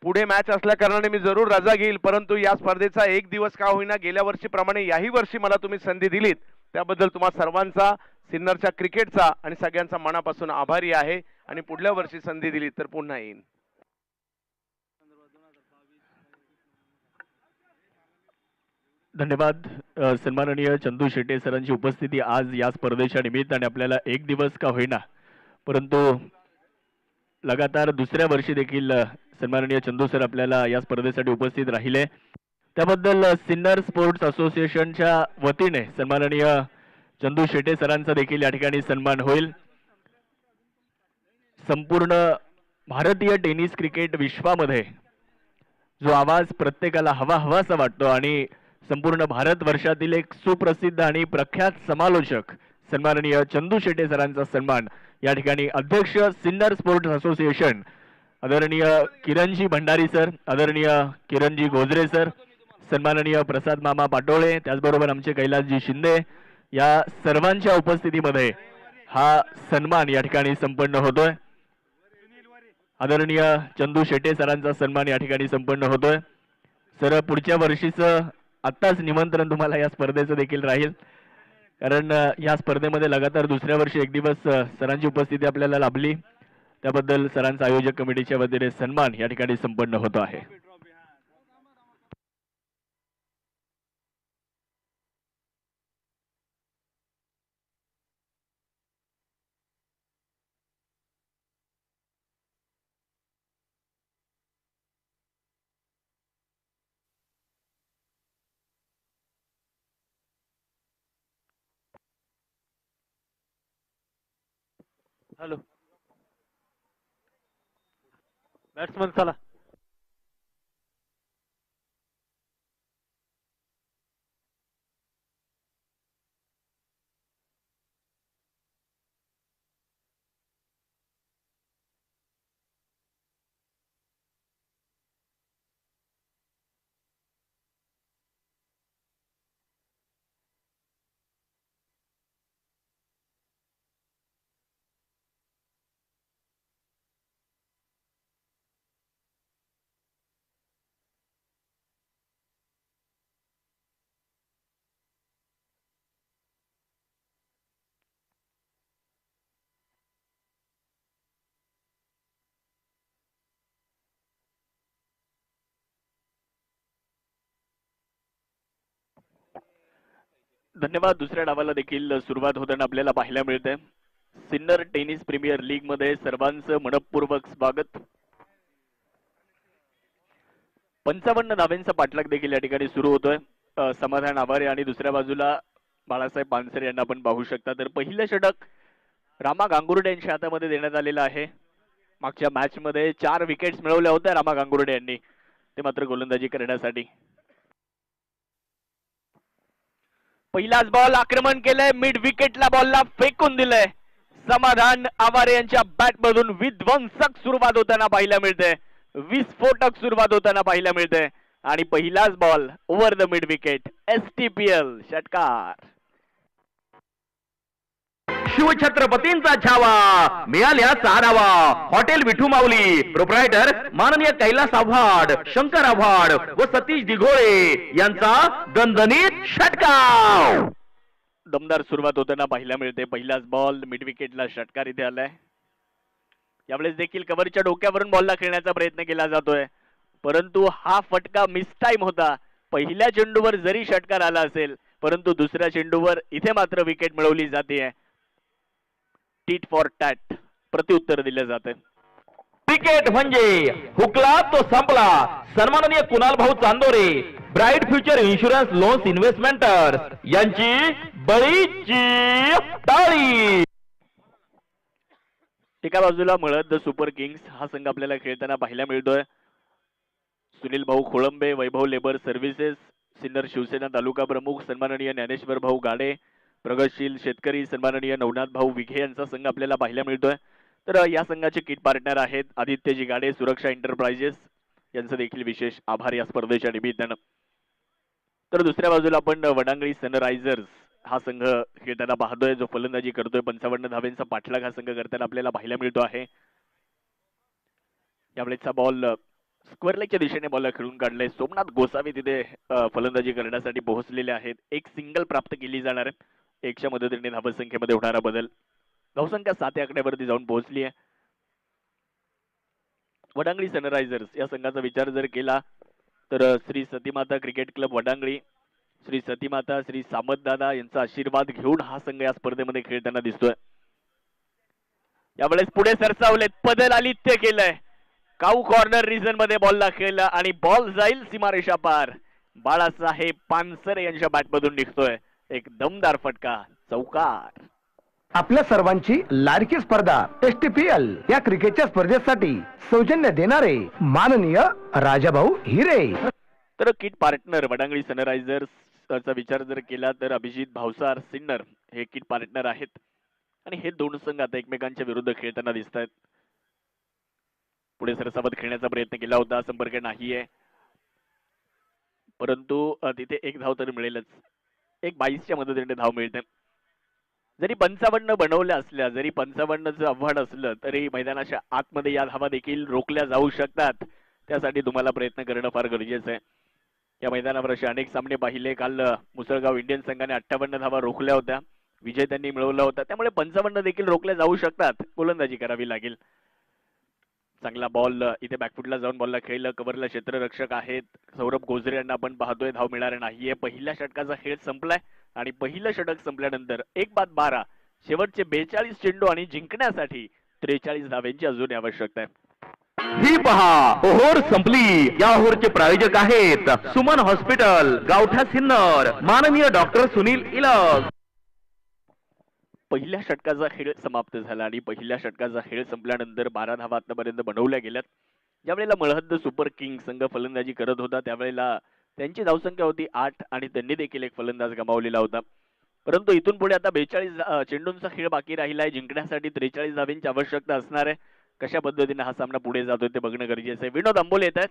पुढे मॅच असल्या कारणाने मी जरूर रजा घेईल. परंतु या स्पर्धेचा एक दिवस का होईना गेल्या वर्षीप्रमाणे याही वर्षी मला तुम्ही संधी दिलीत त्याबद्दल तुम्हा सर्वांचा, सिन्नरच्या क्रिकेटचा आणि सगळ्यांचा मनापासून आभारी आहे. आणि पुढल्या वर्षी संधी दिली तर पुन्हा येईन. धन्यवाद. सन्माननीय चंदू शेटे सरांची उपस्थिती आज या स्पर्धेच्या निमित्ताने आपल्याला एक दिवस का होईना परंतु लगातार दुसऱ्या वर्षी देखील सन्माननीय चंदू सर आपल्याला या स्पर्धेसाठी उपस्थित राहिले त्याबद्दल सिन्नर स्पोर्ट्स असोसिएशनच्या वतीने सन्माननीय चंदू शेटे सरांचा देखील या ठिकाणी सन्मान होईल. संपूर्ण भारतीय टेनिस क्रिकेट विश्वामध्ये जो आवाज प्रत्येकाला हवा हवासा वाटतो आणि संपूर्ण भारतवर्षातील एक सुप्रसिद्ध आणि प्रख्यात समालोचक सन्माननीय चंदू शेटे सरांचा सन्मान या ठिकाणी अध्यक्ष सिन्नर स्पोर्ट्स असोसिएशन आदरणीय किरणजी भंडारी सर, आदरणीय किरणजी गोजरे सर, सन्माननीय प्रसाद मामा पाटोळे, त्याचबरोबर आमचे कैलासजी शिंदे या सर्वांच्या उपस्थितीमध्ये हा सन्मान या ठिकाणी संपन्न होतोय. आदरणीय चंदू शेटे सरांचा सन्मान या ठिकाणी संपन्न होतोय. सर पुढच्या वर्षीचं आत्ताच निमंत्रण तुम्हाला या स्पर्धेचं देखील राहील कारण या स्पर्धेमध्ये लगातार दुसऱ्या वर्षी एक दिवस सरांची उपस्थिती आपल्याला लाभली त्याबद्दल सरांचा आयोजक कमिटीच्या वतीने सन्मान या ठिकाणी संपन्न होतो आहे. हॅलो बॅट्समन चला. धन्यवाद. दुसऱ्या डावाला देखील सुरुवात होताना आपल्याला पाहायला मिळते. सिन्नर टेनिस प्रीमियर लीग मध्ये सर्वांचं मनपूर्वक स्वागत. 55 धावांचा पाठलाग देखील या ठिकाणी सुरू होतोय. समाधान आवारे आणि दुसऱ्या बाजूला बाळासाहेब पानसरे यांना आपण पाहू शकता. तर पहिलं षटक रामा गांगुर्डे यांच्या हातामध्ये देण्यात आलेलं आहे. मागच्या मॅच मध्ये 4 विकेट्स मिळवल्या होत्या रामा गांगुर्डे यांनी, ते मात्र गोलंदाजी करण्यासाठी. पहिलाच बॉल आक्रमण केलंय, मिड विकेटला बॉलला फेकून दिलंय. समाधान आवारे यांच्या बॅट मधून विध्वंसक सुरुवात होताना पाहायला मिळते, विस्फोटक सुरुवात होताना पाहायला मिळते आणि पहिलाच ball over the mid wicket. STPL षटकार. शिवछत्रपतींचा छावा मिळाल्या सारावा. हॉटेल विठू माऊली प्रोप्रायटर माननीय कैलास आव्हाड, शंकर आव्हाड व सतीश दिघोळे यांचा दणदणीत षटकार. दमदार सुरुवात होताना पाहायला मिळते. पहिलाच बॉल मिड विकेटला षटकार इथे आलाय. यावेळेस देखील कव्हरच्या डोक्यावरून बॉलला खेळण्याचा प्रयत्न केला जातोय परंतु हा फटका मिस टाइम होता. पहिल्या चेंडूवर जरी षटकार आला असेल परंतु दुसऱ्या चेंडूवर इथे मात्र विकेट मिळवली जाते. टीट फॉर टॅट प्रत्युत्तर दिले जाते. क्रिकेट म्हणजे हुकला तो संपला. सन्माननीय कुणाल भाऊ Chandore, bright future insurance loans इन्व्हेस्टमेंटर यांची बळीची टाळी. एका बाजूला मळद सुपर किंग्स हा संघ आपल्याला खेळताना पाहायला मिळतोय. सुनील भाऊ खोळंबे, वैभव लेबर सर्व्हिसेस, सिन्नर शिवसेना तालुका प्रमुख सन्माननीय ज्ञानेश्वर भाऊ गाडे, प्रगतशील शेतकरी सन्माननीय नवनाथ भाऊ विघे यांचा संघ आपल्याला पाहायला मिळतोय. तर या संघाचे किट पार्टनर आहेत आदित्यजी गाडे, सुरक्षा एंटरप्राइजेस यांचं देखील विशेष आभार या स्पर्धेच्या निमित्तानं. तर दुसऱ्या बाजूला आपण वडांगळी सनरायझर्स हा संघ खेळताना पाहतोय जो फलंदाजी करतोय. 55 धावेंचा पाठलाग हा संघ करताना आपल्याला पाहायला मिळतो आहे. यावेळेचा बॉल स्क्वेअर लेगच्या दिशेने बॉल खेळून काढलाय. सोमनाथ गोसावी तिथे फलंदाजी करण्यासाठी पोहोचलेले आहेत. एक सिंगल प्राप्त केली जाणार आहे. 1च्या मदतीने धावसंख्येमध्ये होणारा बदल. धावसंख्या 7 या आकड्यावरती जाऊन पोहोचली आहे. वडांगळी सनरायझर्स या संघाचा विचार जर केला तर श्री सतीमाता क्रिकेट क्लब वडांगळी श्री सतीमाता श्री सामतदादा यांचा आशीर्वाद घेऊन हा संघ या स्पर्धेमध्ये खेळताना दिसतोय. यावेळेस पुढे सरसावलेत, पदल आलित्य केलंय, काऊ कॉर्नर रिजन मध्ये बॉलला खेळला आणि बॉल जाईल सीमारेषा पार. बाळासाहेब पानसरे यांच्या बॅटमधून निघतोय एक दमदार फटका, चौकार. आपल्या सर्वांची लाडकी स्पर्धा STPL या क्रिकेटच्या स्पर्धेसाठी सौजन्य देणारे माननीय राजाभाऊ हिरे. तर किट पार्टनर वडांगणी सनरायझर्सचा विचार जर केला तर अभिजित भावसार सिन्नर हे किट पार्टनर आहेत आणि हे दोन संघ आता एकमेकांच्या विरुद्ध खेळताना दिसत आहेत. पुढे सरसावत खेळण्याचा प्रयत्न केला होता, संपर्क नाहीये, परंतु तिथे एक धाव तर मिळेलच. एक 22च्या मदतीने धाव मिळते. जरी 55 बनवल्या असल्या, जरी 55चं आव्हान असलं तरी मैदानाच्या आतमध्ये या धावा देखील रोखल्या जाऊ शकतात. त्यासाठी तुम्हाला प्रयत्न करणं फार गरजेचं आहे. या मैदानावर असे अनेक सामने पाहिले. काल मुसळगाव इंडियन संघाने 58 धावा रोखल्या होत्या, विजय त्यांनी मिळवला होता. त्यामुळे 55 देखील रोखल्या जाऊ शकतात. गोलंदाजी करावी लागेल. चांगला बॉल इथे बॅकफुटला जाऊन बॉलला खेळलं. कव्हरला क्षेत्ररक्षक आहेत सौरभ गोजरे यांना आपण पाहतोय, धाव मिळणार नाहीये. पहिल्या षटकाचा खेळ संपलाय आणि पहिलं षटक संपल्यानंतर 1-बाद-12 शेवटचे 42 चेंडू आणि जिंकण्यासाठी 43 धावांची अजून आवश्यकता आहे. ही पहा ओव्हर संपली. या ओव्हरचे प्रायोजक आहेत सुमन हॉस्पिटल, गावठा सिन्नर, माननीय डॉक्टर सुनील इलस. पहिल्या षटकाचा खेळ समाप्त झाला आणि पहिल्या षटकाचा खेळ संपल्यानंतर 12 धावा आतापर्यंत बनवल्या गेल्यात. ज्यावेळेला मळहद्द सुपर किंग संघ फलंदाजी करत होता त्यावेळेला त्यांची धावसंख्या होती 8 आणि त्यांनी देखील एक फलंदाज गमावलेला होता. परंतु इथून पुढे आता 42 चेंडूंचा खेळ बाकी राहिला आहे. जिंकण्यासाठी 43 धावांची आवश्यकता असणार आहे. कशा पद्धतीने हा सामना पुढे जातोय ते बघणं गरजेचं आहे. विनोद आंबोले येत आहेत,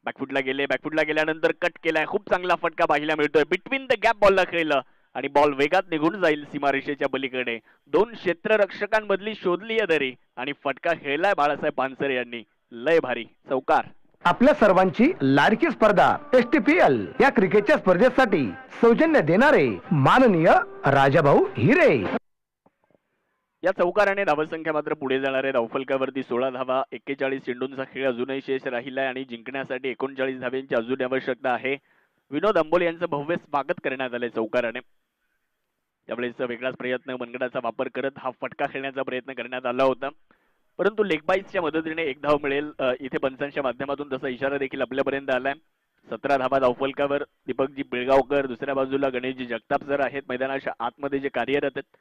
बॅकफुटला गेले, बॅकफुटला गेल्यानंतर कट केलाय, खूप चांगला फटका पाहायला मिळतोय. बिटवीन द गॅप बॉलला खेळलं आणि बॉल वेगात निघून जाईल सीमारेषेच्या पलीकडे. दोन क्षेत्ररक्षकांमधली शोधली आहे दरी आणि फटका खेळलाय बाळासाहेब पानसरे यांनी. लय भारी, चौकार. आपल्या सर्वांची लाडकी स्पर्धा STPL या क्रिकेटच्या स्पर्धेसाठी सौजन्य देणारे माननीय राजाभाऊ हिरे. या चौकाराने धावसंख्या मात्र पुढे जाणार आहे. धावफलकावरती 16 धावा, 41 चेंडूंचा खेळ अजूनही शेष राहिलाय आणि जिंकण्यासाठी 39 धावांची अजून आवश्यकता आहे. विनोद आंबोले यांचं भव्य स्वागत करण्यात आलंय चौकाराने. त्यावेळेस वेगळाच प्रयत्न, मनगडाचा वापर करत हा फटका खेळण्याचा प्रयत्न करण्यात आला होता, परंतु लेगबाईजच्या मदतीने एक धाव मिळेल इथे पंचांच्या माध्यमातून तसा इशारा देखील आपल्यापर्यंत आलाय. 17 धावा धावफलकावर. दीपकजी पिळगावकर, दुसऱ्या बाजूला गणेशजी जगताप सर आहेत मैदानाच्या आतमध्ये जे कार्यरत आहेत.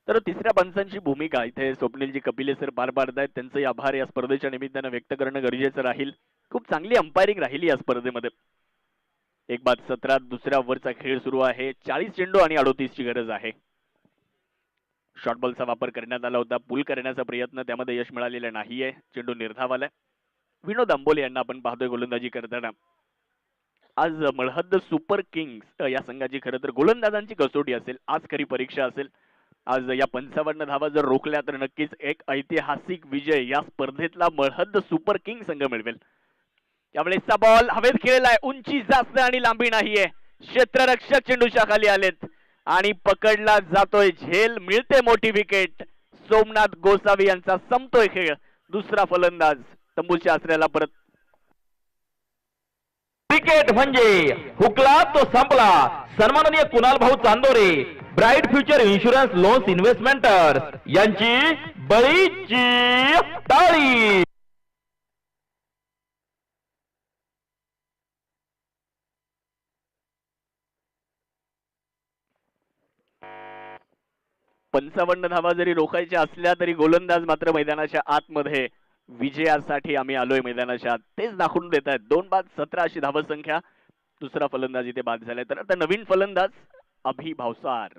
तर तिसऱ्या पंचांची भूमिका इथे स्वप्नीलजी कपिले सर पार पाडतायत. त्यांचे आभार या स्पर्धेच्या निमित्तानं व्यक्त करणं गरजेचं राहील. खूप चांगली अंपायरिंग राहिली या स्पर्धेमध्ये. 1-17 दुसऱ्या ओव्हरचा खेळ सुरू आहे. 40 चेंडू आणि 38 ची गरज आहे. शॉर्ट बॉलचा वापर करण्यात आला होता, पुल करण्याचा प्रयत्न, त्यामध्ये यश मिळालेलं नाहीये. चेंडू निर्धावालाय. विनोद आंबोले यांना आपण पाहतोय गोलंदाजी करताना. आज मळहद्द सुपर किंग्स या संघाची खरं तर गोलंदाजांची कसोटी असेल, आज खरी परीक्षा असेल. आज या 55 धावा जर रोखल्या तर नक्कीच एक ऐतिहासिक विजय या स्पर्धेतला मळहद्द सुपर किंग संघ मिळवेल. त्यावेळेसचा बॉल हवेत खेळलाय, उंची जास्त आणि लांबी नाहीये. क्षेत्ररक्षक चेंडूच्या खाली आलेत आणि पकडला जातोय झेल. मिळते मोठी विकेट. सोमनाथ गोसावी यांचा संपतोय खेळ. दुसरा फलंदाज तंबूच्या आसऱ्याला परत. क्रिकेट म्हणजे हुकला तो संपला. सन्माननीय कुणाल भाऊ Chandore, bright future insurance loans इन्व्हेस्टमेंटर यांची बळीची टाळी. पंचावन्न धावा जरी रोखायच्या असल्या तरी गोलंदाज मात्र मैदानाच्या आतमध्ये विजयासाठी आम्ही आलोय मैदानाच्या आत तेच दाखवून देत आहेत. 2-17 अशी धावसंख्या. दुसरा फलंदाज इथे बाद झालाय. तर आता नवीन फलंदाज अभि भावसार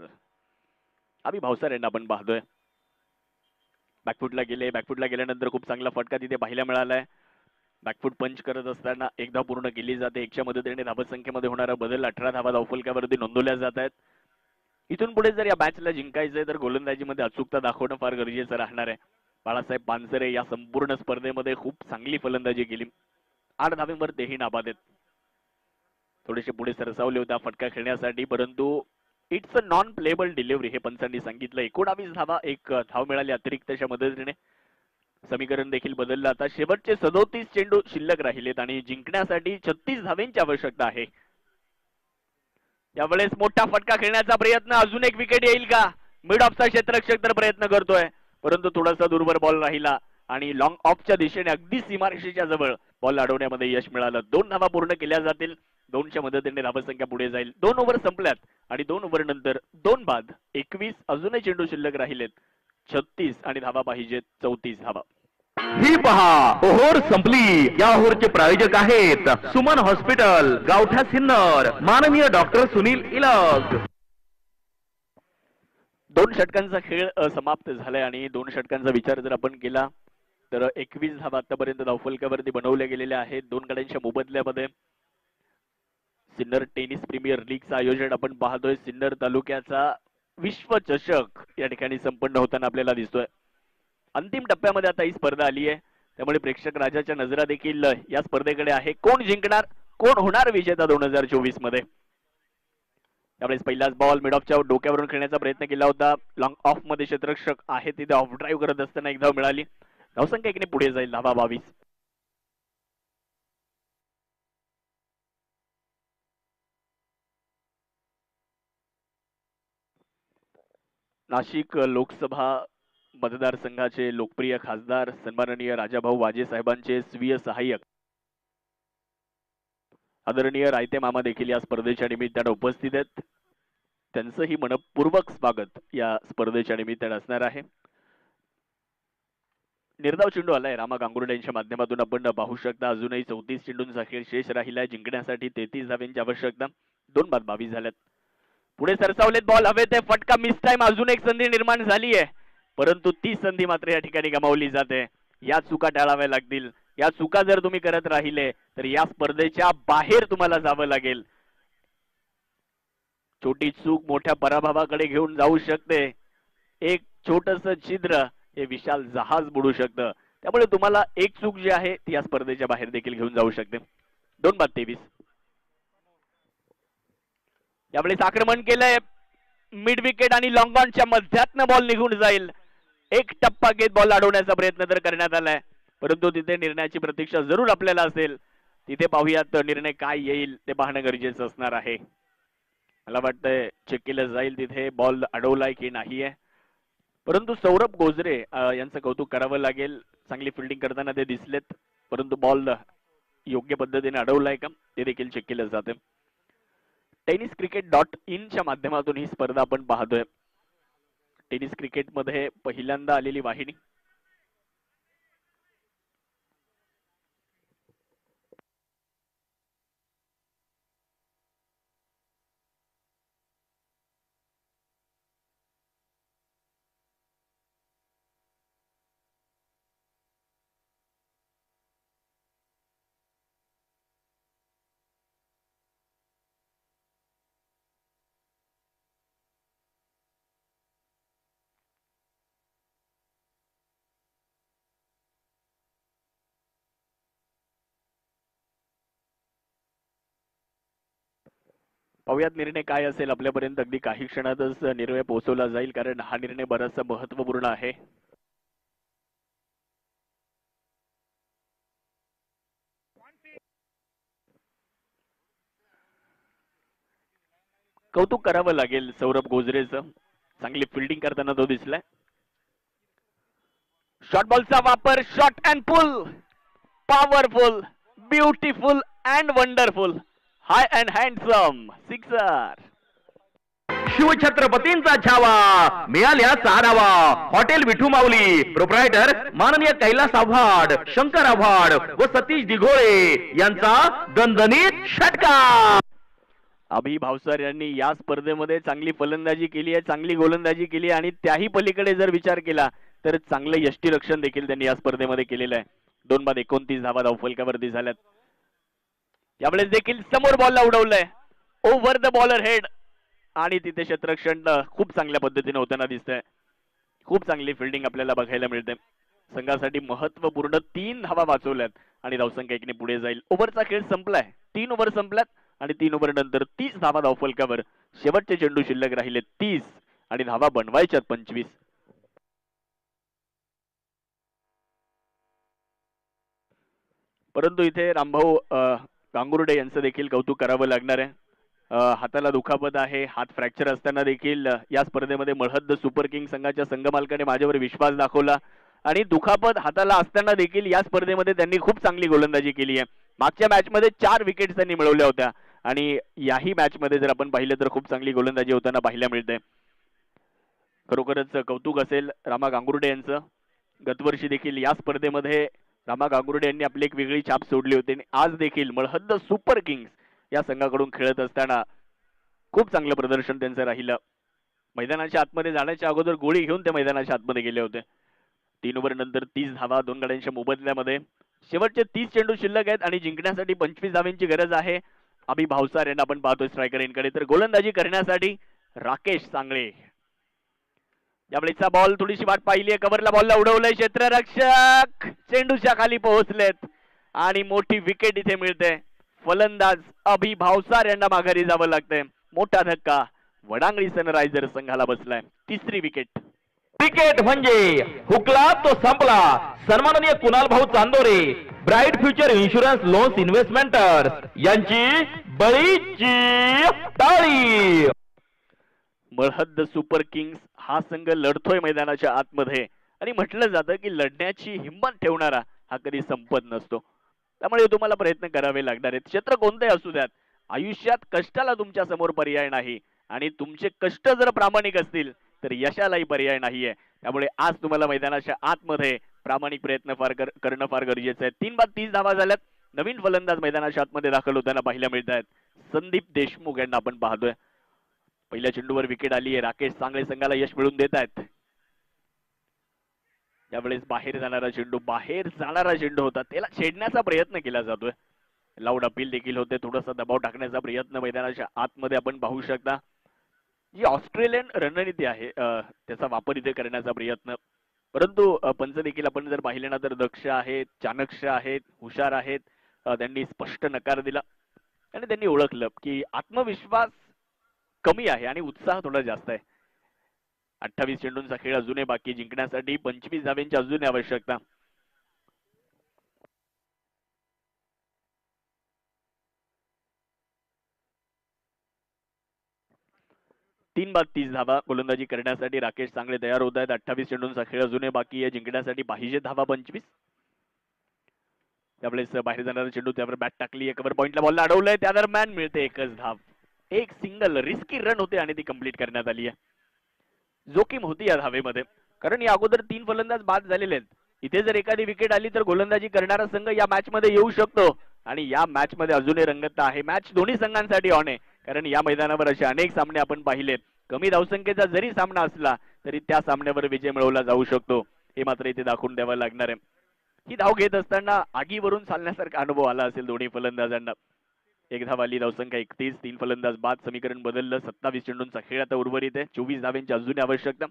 यांना आपण पाहतोय. बॅकफुटला गेल्यानंतर खूप चांगला फटका तिथे पाहायला मिळालाय. बॅकफुट पंच करत असताना एक धाव पूर्ण केली जाते. 1च्या मदतीने धावसंख्येमध्ये होणारा बदल 18 धावा धावफलकावरती नोंदवल्या जात आहेत. इथून पुढे जर या मॅचला जिंकायचंय तर गोलंदाजीमध्ये अचूकता दाखवणं फार गरजेचं राहणार आहे. बाळासाहेब पानसरे या संपूर्ण स्पर्धेमध्ये खूप चांगली फलंदाजी केली. 8 धावेवर तेही नाबाद आहेत. थोडेसे पुढे सरसावले होता फटका खेळण्यासाठी, परंतु it's a non payable delivery हे पंचांनी सांगितलं. 19 धावा, एक धाव मिळाली अतिरिक्तच्या मदतीने. समीकरण देखील बदललं. आता शेवटचे 37 चेंडू शिल्लक राहिलेत आणि जिंकण्यासाठी 36 धावांची आवश्यकता आहे. यावेळेस मोठा फटका खेळण्याचा प्रयत्न, अजून एक विकेट येईल का? मिड ऑफचा क्षेत्ररक्षक तर प्रयत्न करतोय, परंतु थोडासा दूरवर बॉल राहिला आणि लॉंग ऑफच्या दिशेने अगदी सीमारेषेच्या जवळ बॉल अडवण्यामध्ये यश मिळालं. 2 धावा पूर्ण केल्या जातील. 2च्या मदतीने धावसंख्या पुढे जाईल. 2 ओव्हर संपल्यात आणि 2 ओव्हर नंतर 2 बाद 21 अजूनही चेंडू शिल्लक राहिलेत. 36 आणि धावा पाहिजेत 34 धावा. ही पहा ओव्हर संपली. या ओव्हरचे प्रायोजक आहेत सुमन हॉस्पिटल, गावठा सिन्नर, माननीय डॉक्टर सुनील इलग. 2 षटकांचा खेळ समाप्त झालाय आणि 2 षटकांचा विचार जर आपण केला तर 21 धावा आतापर्यंत धावफलकावरती बनवल्या गेलेल्या आहेत. 2 गड्यांच्या मोबदल्यामध्ये सिन्नर टेनिस प्रीमियर लीगचं आयोजन आपण पाहतोय. सिन्नर तालुक्याचा विश्वचषक या ठिकाणी संपन्न होताना आपल्याला दिसतोय. अंतिम टप्प्यामध्ये आता ही स्पर्धा आली आहे, त्यामुळे प्रेक्षक राजाच्या नजरा देखील या स्पर्धेकडे आहे. कोण जिंकणार, कोण होणार विजेता 2024 मध्ये? त्यावेळेस पहिलाच बॉल मिड ऑफच्या डोक्यावरून खेळण्याचा प्रयत्न केला होता. लॉंग ऑफ मध्ये क्षेत्ररक्षक आहे तिथे ऑफ ड्राईव्ह करत असताना एक धाव मिळाली. धावसंख्या एकीने पुढे जाईल, धावा 22. नाशिक लोकसभा मतदारसंघाचे लोकप्रिय खासदार सन्माननीय राजाभाऊ वाजे साहेबांचे स्वीय सहाय्यक आदरणीय रायते मामा देखील या स्पर्धेच्या निमित्ताने उपस्थित आहेत. त्यांचंही मनपूर्वक स्वागत या स्पर्धेच्या निमित्ताने असणार आहे. निर्धाव चेंडू आलाय रामा गांगुर्डे यांच्या माध्यमातून आपण पाहू शकता. अजूनही 34 चेंडूंचा खेळ शेष राहिलाय. जिंकण्यासाठी 33 धावांची आवश्यकता. 2 बाद 22 झाल्यात. पुढे सरसावलेत बॉल हवे ते फटका मिस टाइम. अजून एक संधी निर्माण झाली आहे, परंतु ती संधी मात्र या ठिकाणी गमावली जाते. या चुका टाळाव्या लागतील. या चुका जर तुम्ही करत राहिले तर या स्पर्धेच्या बाहेर तुम्हाला जावं लागेल. छोटी चूक मोठ्या पराभवाकडे घेऊन जाऊ शकते. एक छोटस छिद्र हे विशाल जहाज बुडू शकतं. त्यामुळे तुम्हाला एक चूक जी आहे ती या स्पर्धेच्या बाहेर देखील घेऊन जाऊ शकते. 2 बाद 23. यावेळेस आक्रमण केलंय. मिड विकेट आणि लॉंग ऑनच्या मध्यातनं बॉल निघून जाईल. एक टप्पा घेत बॉल अडवण्याचा प्रयत्न तर करण्यात आलाय, परंतु तिथे निर्णयाची प्रतीक्षा जरूर आपल्याला असेल. तिथे पाहूयात निर्णय काय येईल ते पाहणं गरजेचं असणार आहे. मला वाटतंय चेक केलं जाईल तिथे बॉल अडवलाय की नाहीये, परंतु सौरभ गोजरे यांचं कौतुक करावं लागेल. चांगली फिल्डिंग करताना ते दिसलेत, परंतु बॉल योग्य पद्धतीने अडवलाय का ते देखील चेक केलं जाते. tenniscricket.in च्या माध्यमातून ही स्पर्धा आपण पाहतोय. टेनिस क्रिकेटमध्ये पहिल्यांदा आलेली वाहिनी. पाहुयात निर्णय काय असेल. आपल्यापर्यंत अगदी काही क्षणातच निर्णय पोहोचवला जाईल, कारण हा निर्णय बराचसा महत्वपूर्ण आहे. कौतुक करावं लागेल सौरभ गोजरेचं. चांगली फिल्डिंग करताना तो दिसलाय. शॉर्ट बॉलचा वापर, shot and pull, powerful, beautiful and wonderful, high and handsome sixer. शिवछत्रपतींचा छावा मिळाल्या 6 धावा. हॉटेल विठू माऊली प्रोप्रायटर माननीय कैलास आव्हाड, शंकर आव्हाड व सतीश दिघोळे यांचा दणदणीत षटका. अभि भावसार यांनी या स्पर्धेमध्ये चांगली फलंदाजी केली आहे, चांगली गोलंदाजी केली आहे आणि त्याही पलीकडे जर विचार केला तर चांगलं यष्टीरक्षण देखील त्यांनी या स्पर्धेमध्ये केलेलं आहे. 2 बाद 29 धावा धावफलकावरती झाल्यात. यावेळेस देखील समोर बॉलला उडवलंय ओव्हर द बॉलर हेड आणि तिथे क्षेत्ररक्षण खूप चांगल्या पद्धतीने होताना दिसतंय. खूप चांगली फिल्डिंग आपल्याला बघायला मिळते. संघासाठी महत्वपूर्ण 3 धावा वाचवल्यात आणि धावसंख्या एकीने पुढे जाईल. ओव्हरचा खेळ संपलाय. 3 ओव्हर संपल्यात आणि 3 ओव्हर नंतर 30 धावा धावफलकावर. शेवटचे चेंडू शिल्लक राहिले 30 आणि धावा बनवायच्यात 25. परंतु इथे रामभाऊ गांगुर्डे यांचं देखील कौतुक करावं लागणार आहे. हाताला दुखापत आहे, हात फ्रॅक्चर असताना देखील या स्पर्धेमध्ये मळहद्द सुपर किंग संघाच्या संघमालकाने माझ्यावर विश्वास दाखवला आणि दुखापत हाताला असताना देखील या स्पर्धेमध्ये त्यांनी खूप चांगली गोलंदाजी केली आहे. मागच्या मॅच मध्ये 4 विकेट्स त्यांनी मिळवल्या होत्या आणि याही मॅच मध्ये जर आपण पाहिलं तर खूप चांगली गोलंदाजी होताना पाहायला मिळते. खरोखरच कौतुक असेल रामा गांगुर्डे यांचं. गतवर्षी देखील या स्पर्धेमध्ये रामा गांगुर्डे यांनी आपली एक वेगळी छाप सोडली होती आणि आज देखील मळहद्द सुपर किंग्स या संघाकडून खेळत असताना खूप चांगलं प्रदर्शन त्यांचं राहिलं. मैदानाच्या आतमध्ये जाण्याच्या अगोदर गोळी घेऊन ते मैदानाच्या आतमध्ये गेले होते. 3 ओव्हर नंतर 30 धावा 2 गड्यांच्या मोबदल्यामध्ये. शेवटचे 30 चेंडू शिल्लक आहेत आणि जिंकण्यासाठी 25 धावांची गरज आहे. अभि भावसार यांना आपण पाहतोय स्ट्रायकर यांकडे. तर गोलंदाजी करण्यासाठी राकेश सांगळे. यावेळेचा बॉल थोडीशी वाट पाहिली आहे, कव्हरला बॉलला उडवलंय क्षेत्ररक्षक, चेंडूच्या खाली पोहोचलेत आणि मोठी विकेट इथे मिळते. फलंदाज अभि भावसार यांना माघारी जावं लागतंय. मोठा धक्का वडांगणी सनरायझर संघाला बसलाय. 3री विकेट. क्रिकेट म्हणजे हुकला तो संपला. सन्माननीय कुणाल भाऊ Chandore, bright future insurance loans investments यांची बळीची टाळी. मळहद्द सुपर किंग्स हा संघ लढतोय मैदानाच्या आतमध्ये आणि म्हटलं जातं की लढण्याची हिंमत ठेवणारा हा कधी संपत नसतो. त्यामुळे तुम्हाला प्रयत्न करावे लागणार आहेत. क्षेत्र कोणते असू द्यात, आयुष्यात कष्टाला तुमच्या समोर पर्याय नाही आणि तुमचे कष्ट जर प्रामाणिक असतील तर यशालाही पर्याय नाहीये. त्यामुळे आज तुम्हाला मैदानाच्या आतमध्ये प्रामाणिक प्रयत्न करणं फार गरजेचं आहे. 3 बाद 30 धावा झाल्यात. नवीन फलंदाज मैदानाच्या आतमध्ये दाखल होताना पाहायला मिळत आहेत. संदीप देशमुख यांना आपण पाहतोय. पहिल्या चेंडूवर विकेट आली आहे. राकेश सांगळे संघाला यश मिळवून देत आहेत. यावेळेस बाहेर जाणारा चेंडू होता, त्याला छेडण्याचा प्रयत्न केला जातोय. लाऊड अपील देखील होते. थोडासा दबाव टाकण्याचा प्रयत्न मैदानाच्या आतमध्ये आपण पाहू शकता. जी ऑस्ट्रेलियन रणनीती आहे त्याचा वापर इथे करण्याचा प्रयत्न. परंतु पंच देखील आपण जर पाहिले ना तर दक्ष आहेत, चाणक्य आहेत, हुशार आहेत. त्यांनी स्पष्ट नकार दिला आणि त्यांनी ओळखलं की आत्मविश्वास कमी आहे आणि उत्साह थोडा जास्त आहे. 28 चेंडूंचा खेळ अजूनही बाकी. जिंकण्यासाठी 25 धावांची अजूनही आवश्यकता. तीन बाद 30 धावा गोलंदाजी करण्यासाठी राकेश सांगळे तयार होत आहेत. 28 चेंडूंचा खेळ अजूनही बाकी आहे. जिंकण्यासाठी पाहिजे धावा 25. त्यावेळेस बाहेर जाणारा चेंडू, त्यावर बॅट टाकली, कव्हर पॉइंटला बॉलला अडवलंय. त्या दरम्यान मिळते एकच धाव. एक सिंगल रिस्की रन होते आणि ती कंप्लीट करण्यात आली आहे. जोखीम होती या धावेमध्ये, कारण या अगोदर 3 फलंदाज बाद झालेले आहेत. इथे जर एखादी विकेट आली तर गोलंदाजी करणारा संघ या मॅच मध्ये येऊ शकतो आणि या मॅच मध्ये अजूनही रंगतता आहे. मॅच दोन्ही संघांसाठी ऑन आहे, कारण या मैदानावर असे अनेक सामने आपण पाहिलेत. कमी धावसंख्येचा जरी सामना असला तरी त्या सामन्यावर विजय मिळवला जाऊ शकतो, हे मात्र इथे दाखवून द्यावं लागणार आहे. ही धाव घेत असताना आगीवरून चालण्यासारखा अनुभव आला असेल दोन्ही फलंदाजांना. एक धाव आली, धावसंख्या 31, 3 फलंदाज बाद. समीकरण बदललं. 27 चेंडूंचा खेळ आता उर्वरित आहे. 24 धावांची अजून आवश्यकता.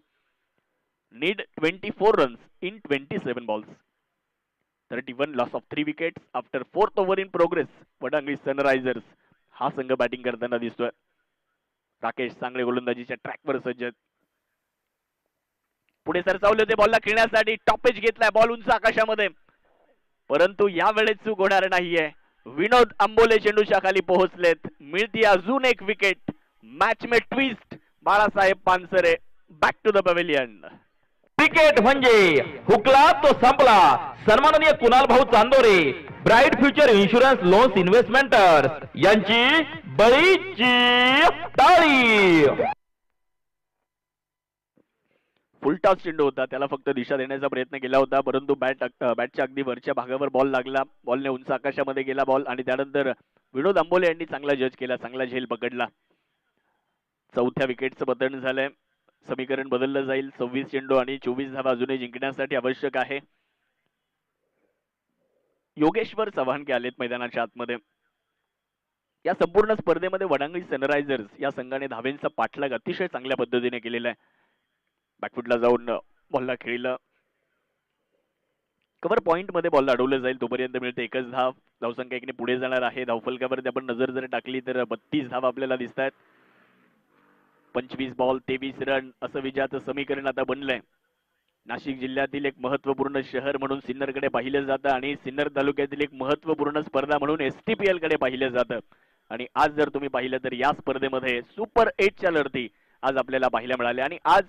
Need 24 runs in 27 balls. 31 loss of 3 wickets after 4th over in progress. Vadangani Sunrisers हा संघ बॅटिंग करताना दिसतोय. राकेश सांगळे गोलंदाजीच्या ट्रॅकवर सज्ज. पुढे सरसावले होते बॉलला खेळण्यासाठी. टॉपेज घेतलाय, बॉल उंच आकाशामध्ये, परंतु यावेळेस चूक होणार नाहीये. विनोद आंबोले चेंडूच्या खाली पोहोचलेत. मिळती अजून एक विकेट. मॅच में twist. Balasaheb Pansare back to the pavilion. Cricket म्हणजे हुकला तो संपला. सन्माननीय कुणाल भाऊ Chandore, bright future insurance loans investments यांची बळीची टाळी. फुलटॉस चेंडू होता, त्याला फक्त दिशा देण्याचा प्रयत्न केला होता, परंतु बॅटच्या अगदी वरच्या भागावर बॉल लागला. बॉलने उंच आकाशामध्ये गेला बॉल आणि त्यानंतर विनोद आंबोले यांनी चांगला जज केला, चांगला झेल पकडला. 4थ्या विकेटचं पतन झालंय. समीकरण बदललं जाईल. 26 चेंडू आणि 24 धावा अजूनही जिंकण्यासाठी आवश्यक आहे. योगेश्वर चव्हाणके आलेत मैदानाच्या आतमध्ये. या संपूर्ण स्पर्धेमध्ये वडांगणी सनरायझर्स या संघाने धावेंचा पाठलाग अतिशय चांगल्या पद्धतीने केलेला आहे. बॅकफुटला जाऊन बॉलला खेळलं. कव्हर पॉइंट मध्ये बॉल अडवलं जाईल तोपर्यंत मिळते एकच धाव. धावसंख्या 1 ने पुढे जाणार आहे. धावफलकावरती आपण नजर जर टाकली तर 32 धावा आपल्याला दिसत आहेत. 25 बॉल 23 रन असं विजयाचं समीकरण आता बनलंय. नाशिक जिल्ह्यातील एक महत्वपूर्ण शहर म्हणून सिन्नरकडे पाहिलं जातं आणि सिन्नर तालुक्यातील एक महत्वपूर्ण स्पर्धा म्हणून STPL कडे पाहिलं जातं. आणि आज जर तुम्ही पाहिलं तर या स्पर्धेमध्ये सुपर 8च्या लढती आज आपल्याला पाहायला मिळाल्या आणि आज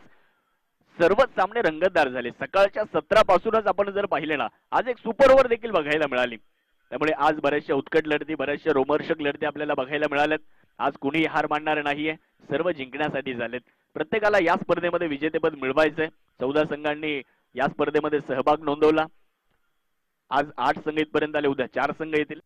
सर्वच सामने रंगतदार झाले. सकाळच्या 17 पासूनच आपण जर पाहिले ना, आज एक सुपर ओव्हर देखील बघायला मिळाली. त्यामुळे आज बऱ्याचशा उत्कट लढती, बऱ्याचशा रोमहर्षक लढती आपल्याला बघायला मिळाल्यात. आज कुणीही हार मानणार नाहीये, सर्व जिंकण्यासाठी झालेत. प्रत्येकाला या स्पर्धेमध्ये विजेतेपद मिळवायचंय. 14 संघांनी या स्पर्धेमध्ये सहभाग नोंदवला. आज 8 संघ इथपर्यंत आले, उद्या 4 संघ येतील.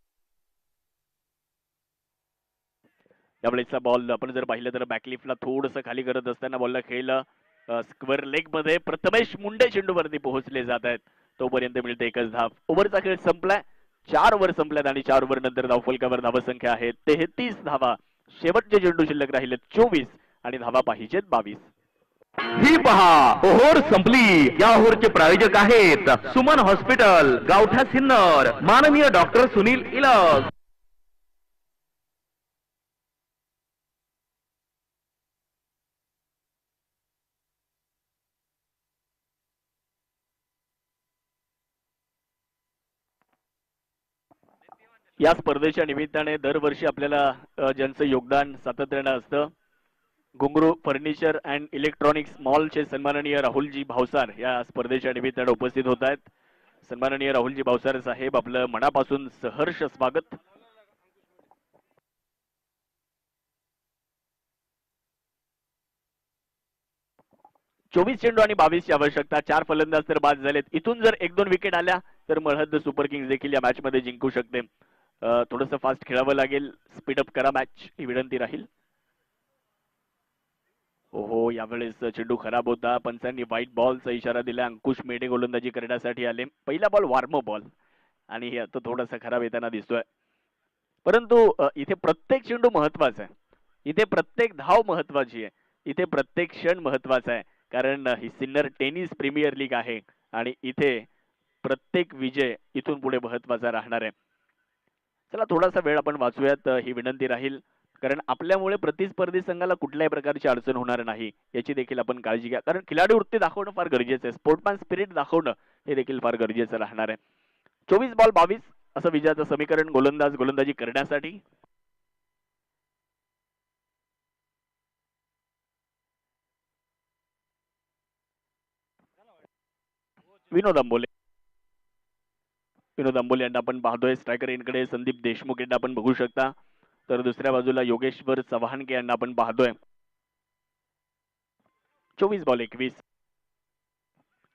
त्यावेळेचा बॉल आपण जर पाहिलं तर बॅकलिफ्टला थोडंसं खाली करत असताना बॉलला खेळलं स्क्वेअर लेग मध्ये प्रथमेश मुंडे चेंडूवरती पोहोचले जात आहेत. तोपर्यंत मिळते एकच धाव. ओव्हरचा खेळ संपलाय. 4 ओव्हर संपल्यात आणि 4 ओव्हर नंतर धावफलकावर धावसंख्या आहे 33 धावा. शेवटचे चेंडू शिल्लक राहिलेत 24 आणि धावा पाहिजेत 22. ही पहा ओव्हर संपली. या ओव्हरचे प्रायोजक आहेत सुमन हॉस्पिटल, गावठा सिन्नर, माननीय डॉक्टर सुनील इलस. या स्पर्धेच्या निमित्ताने दरवर्षी आपल्याला ज्यांचं योगदान सातत्यानं असतं, घुंगरू फर्निचर अँड इलेक्ट्रॉनिक्स मॉलचे सन्माननीय राहुलजी भावसार या स्पर्धेच्या निमित्ताने उपस्थित होत आहेत. सन्माननीय राहुलजी भावसार साहेब, आपलं मनापासून सहर्ष स्वागत. चोवीस चेंडू आणि 22ची आवश्यकता. 4 फलंदाज तर बाद झालेत. इथून जर 1-2 विकेट आल्या तर मळहद्द सुपर किंग्स देखील या मॅच मध्ये जिंकू शकते. थोडंसं फास्ट खेळावं लागेल. स्पीडअप करा मॅच ही विनंती राहील. ओहो, यावेळेस चेंडू खराब होता. पंचांनी व्हाईट बॉलचा इशारा दिला. अंकुश मेढे गोलंदाजी करण्यासाठी आले. पहिला बॉल वार्म बॉल आणि हे आता थोडासा खराब येताना दिसतोय. परंतु इथे प्रत्येक चेंडू महत्वाचा आहे. इथे प्रत्येक धाव महत्वाची आहे. इथे प्रत्येक क्षण महत्वाचा आहे. कारण ही सिन्नर टेनिस प्रीमियर लीग आहे आणि इथे प्रत्येक विजय इथून पुढे महत्वाचा राहणार आहे. चला थोडासा वेळ आपण वाचूयात ही विनंती राहील. कारण आपल्यामुळे प्रतिस्पर्धी संघाला कुठल्याही प्रकारची अडचण होणार नाही याची देखील आपण काळजी घ्या. कारण खिलाडी वृत्ती दाखवणं फार गरजेचं आहे. स्पोर्टमॅन स्पिरिट दाखवणं हे देखील फार गरजेचं राहणार आहे. 24 बॉल 22 असं विजयाचं समीकरण गोलंदाज गोलंदाजी करण्यासाठी. विनोद अंबोले यांना आपण पाहतोय. स्ट्रायकर इनकडे संदीप देशमुख यांना आपण बघू शकता. तर दुसऱ्या बाजूला योगेश्वर चव्हाणके यांना आपण पाहतोय. 24 बॉल 21.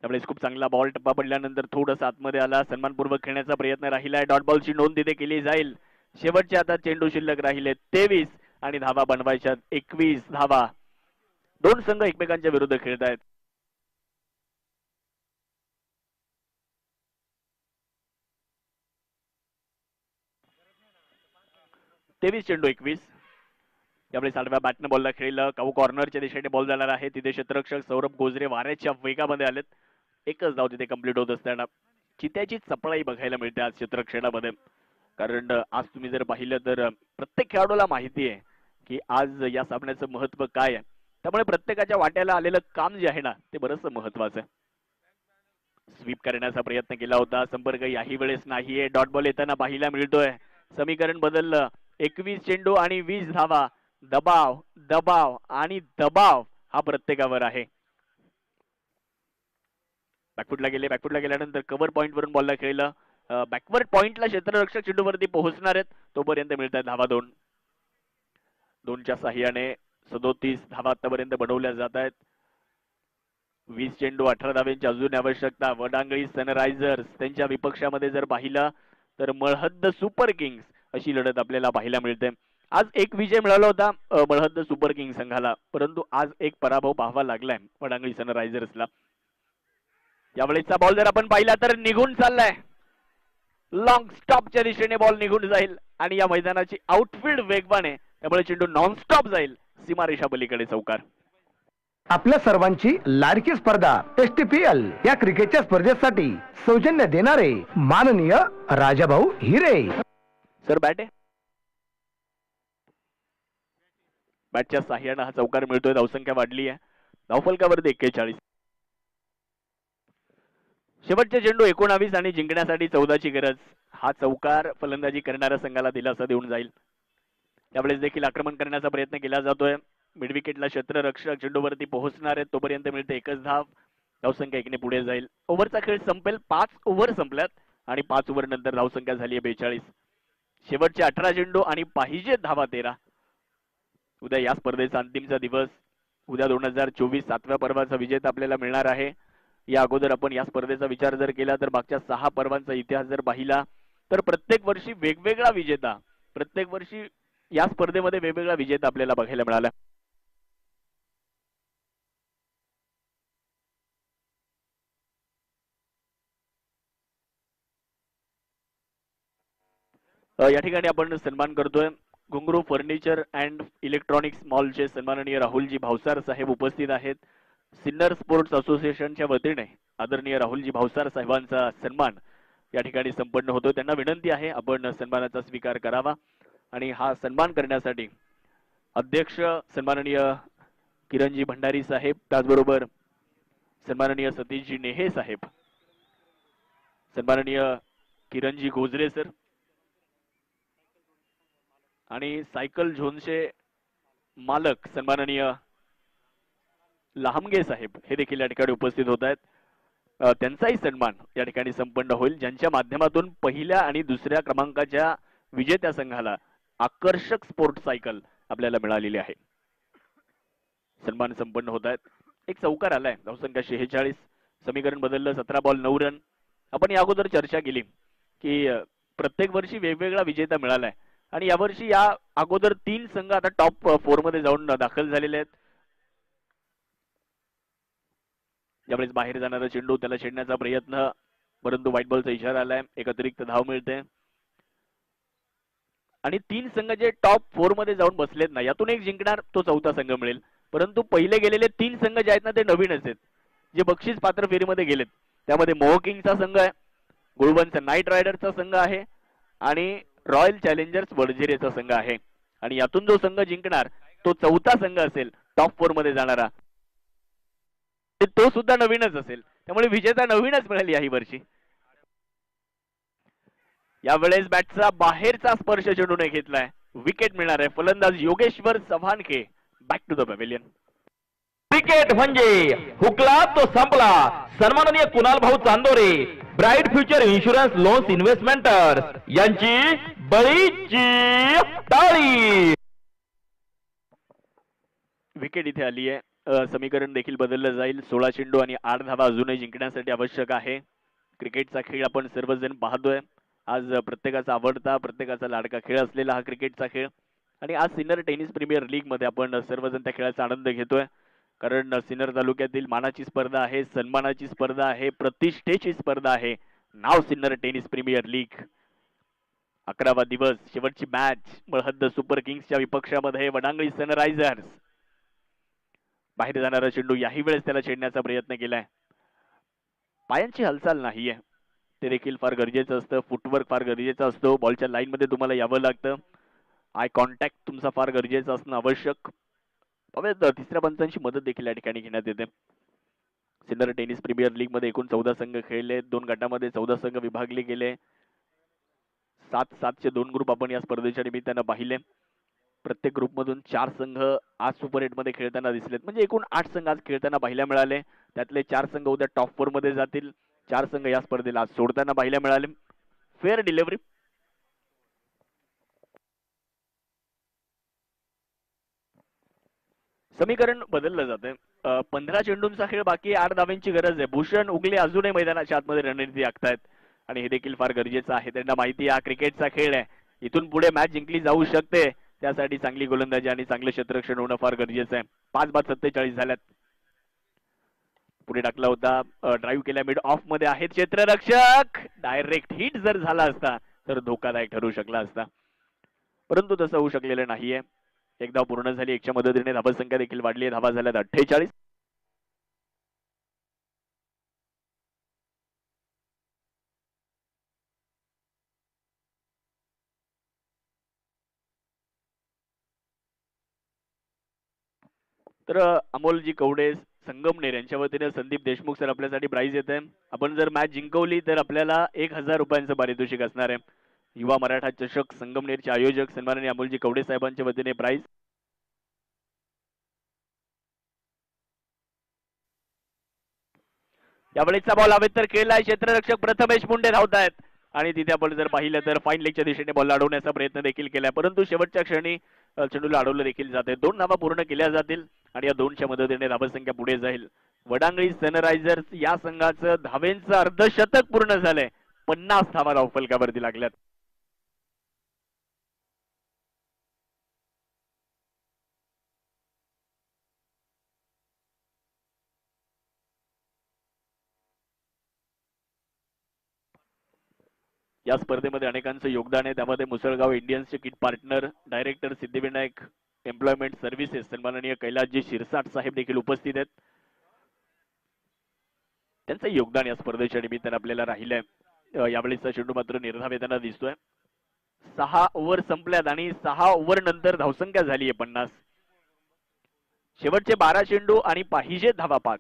त्यावेळेस खूप चांगला बॉल टप्पा पडल्यानंतर थोडंसं आतमध्ये आला. सन्मानपूर्वक खेळण्याचा प्रयत्न राहिलाय. डॉट बॉलची नोंद तिथे केली जाईल. शेवटचे आता चेंडू शिल्लक राहिले 23 आणि धावा बनवायच्या 21 धावा. 2 संघ एकमेकांच्या विरुद्ध खेळत आहेत. तेवीस चेंडू 21. यावेळेस आडव्या बॅटनं बॉलला खेळलं. काऊ कॉर्नरच्या दिशेने बॉल जाणार आहे. तिथे क्षेत्ररक्षक सौरभ गोजरे वाऱ्याच्या वेगामध्ये आलेत. एकच धाव तिथे कंप्लीट होत असताना चित्याची चपळाई बघायला मिळते आज क्षेत्ररक्षणामध्ये. कारण आज तुम्ही जर पाहिलं तर प्रत्येक खेळाडूला माहिती आहे की आज या सामन्याचं महत्व काय आहे. त्यामुळे प्रत्येकाच्या वाट्याला आलेलं काम जे आहे ना ते बरंच महत्वाचं आहे. स्वीप करण्याचा प्रयत्न केला होता. संपर्क याही वेळेस नाहीये. डॉट बॉल येताना पाहायला मिळतोय. समीकरण बदललं. 21 चेंडू आणि 20 धावा. दबाव दबाव आणि दबाव हा प्रत्येकावर आहे. बॅकफुटला गेल्यानंतर कव्हर पॉइंट वरून बॉलला खेळलं. बॅकवर्ड पॉइंटला क्षेत्ररक्षक चेंडूवरती पोहोचणार आहेत. तोपर्यंत मिळतात धावा 2. 2च्या साह्याने 37 धावा आतापर्यंत बनवल्या जात आहेत. 20 चेंडू 18 धाव्यांची अजून आवश्यकता. वडांगळी सनरायझर्स त्यांच्या विपक्षामध्ये जर पाहिलं तर मळहद्द सुपर किंग्स अशी लढत आपल्याला पाहायला मिळते. आज एक विजय मिळाला होता मळहद्द सुपर किंग्स संघाला, परंतु आज एक पराभव पाहावा लागलाय वडांगळी सनरायझर्सला. यावेळेचा बॉल जर आपण पाहिला तर निघून चाललाय. लॉंग स्टॉपच्या दिशेने बॉल निघून जाईल आणि या मैदानाची आउटफील्ड वेगवान आहे. त्यामुळे चेंडू नॉन स्टॉप जाईल. सीमारेषा पलीकडे चौकार. आपल्या सर्वांची लाडकी स्पर्धा STPL या क्रिकेटच्या स्पर्धेसाठी सौजन्य देणारे माननीय राजाभाऊ हिरे सर. बॅट आहे. बॅटच्या साह्याने हा चौकार मिळतोय. धावसंख्या वाढली आहे. धावफलकावरती 41. शेवटचे चेंडू 19 आणि जिंकण्यासाठी 14ची गरज. हा चौकार फलंदाजी करणाऱ्या संघाला दिलासा देऊन जाईल. त्यावेळेस देखील आक्रमण करण्याचा प्रयत्न केला जातोय. मिडविकेटला क्षेत्ररक्षक चेंडूवरती पोहोचणार आहेत तोपर्यंत मिळते एकच धाव. धावसंख्या 1 ने पुढे जाईल. ओव्हरचा खेळ संपेल. 5 ओव्हर संपल्यात आणि 5 ओव्हर नंतर धावसंख्या झाली आहे 42. शेवटचे 18 चेंडू आणि पाहिजे धावा 13. उद्या या स्पर्धेचा अंतिमचा दिवस. उद्या 2024 7व्या पर्वाचा विजेता आपल्याला मिळणार आहे. या अगोदर आपण या स्पर्धेचा विचार जर केला तर मागच्या 6 पर्वांचा इतिहास जर पाहिला तर प्रत्येक वर्षी वेगवेगळा विजेता, प्रत्येक वर्षी या स्पर्धेमध्ये वेगवेगळा विजेता आपल्याला बघायला मिळाला. या ठिकाणी आपण सन्मान करतोय. घुंगरू फर्निचर अँड इलेक्ट्रॉनिक्स मॉलचे सन्माननीय राहुलजी भावसार साहेब उपस्थित आहेत. सिन्नर स्पोर्ट्स असोसिएशनच्या वतीने आदरणीय राहुलजी भावसार साहेबांचा सन्मान या ठिकाणी संपन्न होतो. त्यांना विनंती आहे आपण सन्मानाचा स्वीकार करावा आणि हा सन्मान करण्यासाठी अध्यक्ष सन्माननीय किरणजी भंडारी साहेब, त्याचबरोबर सन्माननीय सतीशजी नेहे साहेब, सन्माननीय किरणजी गोजरे सर आणि सायकल झोनचे मालक सन्माननीय लहामगे साहेब हे देखील या ठिकाणी उपस्थित होत आहेत. त्यांचाही सन्मान या ठिकाणी संपन्न होईल, ज्यांच्या माध्यमातून पहिल्या आणि दुसऱ्या क्रमांकाच्या विजेत्या संघाला आकर्षक स्पोर्ट सायकल आपल्याला मिळालेली आहे. सन्मान संपन्न होत आहेत. एक चौकार आलाय. धावसंख्या 46. समीकरण बदललं. 17 बॉल 9 रन. आपण या अगोदर चर्चा केली की प्रत्येक वर्षी वेगवेगळा विजेता मिळालाय आणि यावर्षी या अगोदर 3 संघ आता टॉप 4 मध्ये जाऊन दाखल झालेले आहेत. ज्यावेळेस बाहेर जाणारा चेंडू त्याला छेडण्याचा प्रयत्न, परंतु व्हाईट बॉलचा इशारा आलाय. एक अतिरिक्त धाव मिळते आणि 3 संघ जे टॉप 4 मध्ये जाऊन बसलेत ना, यातून एक जिंकणार तो चौथा संघ मिळेल. परंतु पहिले गेलेले 3 संघ जे आहेत ना ते नवीनच आहेत, जे बक्षीस पात्र फेरीमध्ये गेलेत. त्यामध्ये मोहकिंगचा संघ आहे, गुळवंचा नाईट रायडरचा संघ आहे आणि रॉयल चॅलेंजर्स वडझिरेचा संघ आहे. आणि यातून जो संघ जिंकणार तो चौथा संघ असेल टॉप 4 मध्ये जाणारा, तो सुद्धा नवीनच असेल. त्यामुळे विजेता नवीनच मिळेल याही वर्षी. यावेळेस बॅटचा बाहेरचा स्पर्श चेंडूने घेतलाय. विकेट मिळणार आहे. फलंदाज Yogeshwar Chavhanke back to the pavilion. Cricket म्हणजे हुकला तो संपला. सन्माननीय कुणाल भाऊ Chandore, bright future insurance loans investments यांची बळीची टाळी. विकेट इथे आली आहे. समीकरण देखील बदललं जाईल. 16 चेंडू आणि 8 धावा अजूनही जिंकण्यासाठी आवश्यक आहे. क्रिकेटचा खेळ आपण सर्वजण पाहतोय. आज प्रत्येकाचा आवडता, प्रत्येकाचा लाडका खेळ असलेला हा क्रिकेटचा खेळ. आणि आज सिन्नर टेनिस प्रीमियर लीग मध्ये आपण सर्वजण त्या खेळाचा आनंद घेतोय. कारण सिन्नर तालुक्यातील मानाची स्पर्धा आहे, सन्मानाची स्पर्धा आहे, प्रतिष्ठेची स्पर्धा आहे. नाव सिन्नर टेनिस प्रीमियर लीग. 11वा दिवस, शेवटची मॅच. मळहद्द सुपर किंग्सच्या विपक्षामध्ये वडांगळी सनरायझर्स. बाहेर जाणारा चेंडू याही वेळेस त्याला छेडण्याचा प्रयत्न केलाय. पायांची हालचाल नाहीये, ते देखील फार गरजेचं असतं. फुटवर्क फार गरजेचा असतो. बॉलच्या लाईन मध्ये तुम्हाला यावं लागतं. आय कॉन्टॅक्ट तुमचा फार गरजेचा असणं आवश्यक. तिसऱ्या पंचांची मदत देखील या ठिकाणी घेण्यात येते. सिन्नर टेनिस प्रीमियर लीग मध्ये एकूण 14 संघ खेळले. 2 गटामध्ये 14 संघ विभागले गेले. 7-7 चे 2 ग्रुप आपण या स्पर्धेच्या निमित्तानं पाहिले. प्रत्येक ग्रुपमधून 4 संघ आज सुपर 8 मध्ये खेळताना दिसलेत. म्हणजे एकूण 8 संघ आज खेळताना पाहायला मिळाले. त्यातले 4 संघ उद्या टॉप 4 मध्ये जातील. 4 संघ या स्पर्धेला आज सोडताना पाहायला मिळाले. Fair delivery. समीकरण बदललं जाते. 15 चेंडूंचा खेळ बाकी, 8 धावांची गरज आहे. भूषण उगले अजूनही मैदानाच्या आतमध्ये रणनीती आखतायत आणि हे देखील फार गरजेचं आहे. त्यांना माहिती हा क्रिकेटचा खेळ आहे, इथून पुढे मॅच जिंकली जाऊ शकते. त्यासाठी चांगली गोलंदाजी आणि चांगले क्षेत्ररक्षण होणं फार गरजेचं आहे. 5-47 झाल्यात. पुढे टाकला होता, ड्राईव्ह केल्या मिड ऑफ मध्ये आहेत क्षेत्ररक्षक. डायरेक्ट हिट जर झाला असता तर धोकादायक ठरू शकला असता, परंतु तसं होऊ शकलेलं नाहीये. एक धाव पूर्ण झाली. 1च्या मदतीने धावसंख्या देखील वाढली. धावा झाल्यात 48. तर अमोलजी कवडे संगमनेर यांच्या वतीने संदीप देशमुख सर आपल्यासाठी प्राइज येत आहे. आपण जर मॅच जिंकवली तर आपल्याला 1000 रुपयांचं पारितोषिक असणार आहे. युवा मराठा चषक संगमनेरचे आयोजक सन्माननीय अमोलजी कवडे साहेबांच्या वतीने प्राइज. यावेळेचा बॉल हवेत तर खेळलाय, क्षेत्ररक्षक प्रथमेश मुंडे धावतायत आणि तिथे आपण जर पाहिलं तर फाईन लेगच्या दिशेने बॉल अडवण्याचा प्रयत्न देखील केलाय, परंतु शेवटच्या क्षणी चेंडूला अडवलं देखील जाते. 2 धावा पूर्ण केल्या जातील आणि या 2च्या मदतीने धावसंख्या पुढे जाईल. वडांगळी सनरायझर्स या संघाचं धावेंचं अर्धशतक पूर्ण झालंय. 50 धावा धावफलकावरती लागल्यात. या स्पर्धेमध्ये अनेकांचं योगदान आहे. त्यामध्ये मुसळगाव इंडियन्सचे kit partner director Siddhivinayak employment services सन्माननीय कैलासजी शिरसाट साहेब देखील उपस्थित आहेत. त्यांचं योगदान या स्पर्धेच्या निमित्ताने आपल्याला राहिलंय. यावेळेचा चेंडू मात्र निर्धाव दिसतोय. 6 ओव्हर संपल्यात आणि 6 ओव्हर नंतर धावसंख्या झाली आहे 50. शेवटचे 12 चेंडू आणि पाहिजे धावा 5.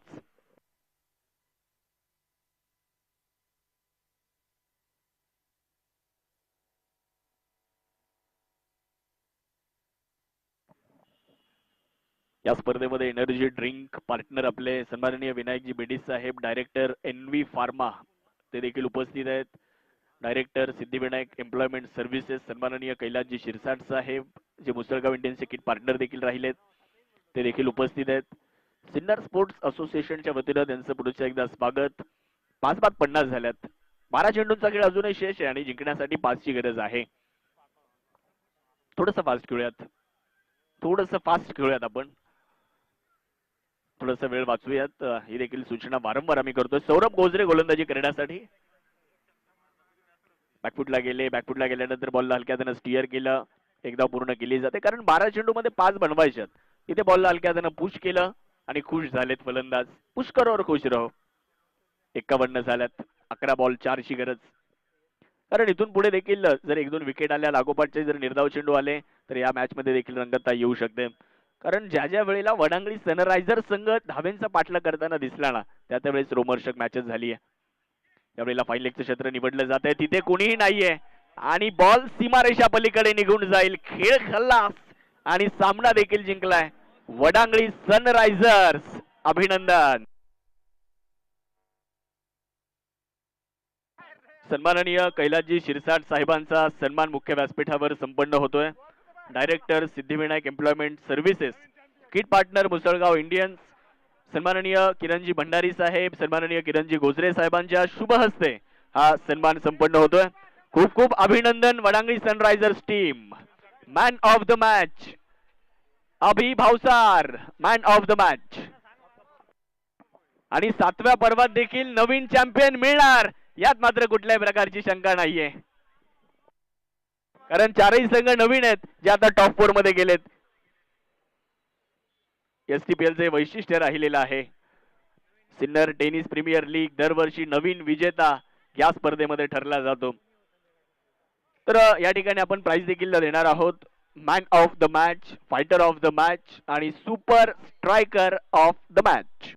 या स्पर्धेमध्ये एनर्जी ड्रिंक पार्टनर आपले सन्माननीय विनायकजी बेडी साहेब डायरेक्टर एनव्ही फार्मा ते देखील उपस्थित आहेत. डायरेक्टर सिद्धिविनायक एम्प्लॉयमेंट सर्व्हिसेस सन्माननीय कैलासजी शिरसाट साहेब जे मुसळगाव इंडियन्सचे किट पार्टनर देखील राहिलेत ते देखील उपस्थित आहेत. सिन्नर स्पोर्ट्स असोसिएशनच्या वतीनं त्यांचं पुढच्या एकदा स्वागत. 5-50 झाल्यात. 12 चेंडूंचा खेळ अजूनही शेष आहे आणि जिंकण्यासाठी 5ची गरज आहे. थोडंसं फास्ट खेळूयात आपण. थोडासा वेळ वाचूयात. ही देखील सूचना वारंवार आम्ही करतोय. सौरभ गोजरे गोलंदाजी करण्यासाठी बॅकफुटला गेल्यानंतर बॉलला हलक्या हाताने स्टिअर केलं. एकदा पूर्ण केली जाते कारण 12 चेंडू मध्ये 5 बनवायच्यात. इथे बॉलला हलक्या हाताने पुश केलं आणि खुश झालेत फलंदाज. पुश करो और खुश रहो. 51 झाल्यात. 11 बॉल 4ची गरज. कारण इथून पुढे देखील जर 1-2 विकेट आल्या लागोपाठचे जर निर्धाव चेंडू आले तर या मॅच मध्ये देखील रंगतता येऊ शकते. कारण ज्या वेळेला वडांगळी सनरायझर संघ धावेंचा पाठलाग करताना दिसला ना त्यावेळेस रोमहर्षक मॅचेस झाली आहे. यावेळेला फाईन लेगचं क्षेत्र निवडलं जात आहे. तिथे कोणीही नाहीये आणि बॉल सीमारेषा पलीकडे निघून जाईल. खेळ खल्लास आणि सामना देखील जिंकलाय वडांगळी सनरायझर्स. अभिनंदन. सन्माननीय कैलासजी शिरसाट साहेबांचा सन्मान मुख्य व्यासपीठावर संपन्न होतोय. Director Siddhivinayak employment services kit partner Musalgaon Indians सन्माननीय किरणजी भंडारी साहेब सन्माननीय किरणजी गोजरे साहेबांच्या शुभ हस्ते हा सन्मान संपन्न होतोय. खूप खूप अभिनंदन Vadangali Sunrisers team. Man of the match Abhi Bhavsar man of the match. आणि 7व्या पर्वात देखील नवीन चॅम्पियन मिळणार यात मात्र कुठल्याही प्रकारची शंका नाहीये. कारण 4ही संघ नवीन आहेत जे आता टॉप 4 मध्ये गेलेत. एसटीपीएल चे वैशिष्ट्य राहिलेलं आहे. सिन्नर टेनिस प्रीमियर लीग दरवर्षी नवीन विजेता या स्पर्धेमध्ये ठरला जातो. तर या ठिकाणी आपण प्राइज देखील देणार आहोत. Man of the match, fighter of the match आणि super striker of the match.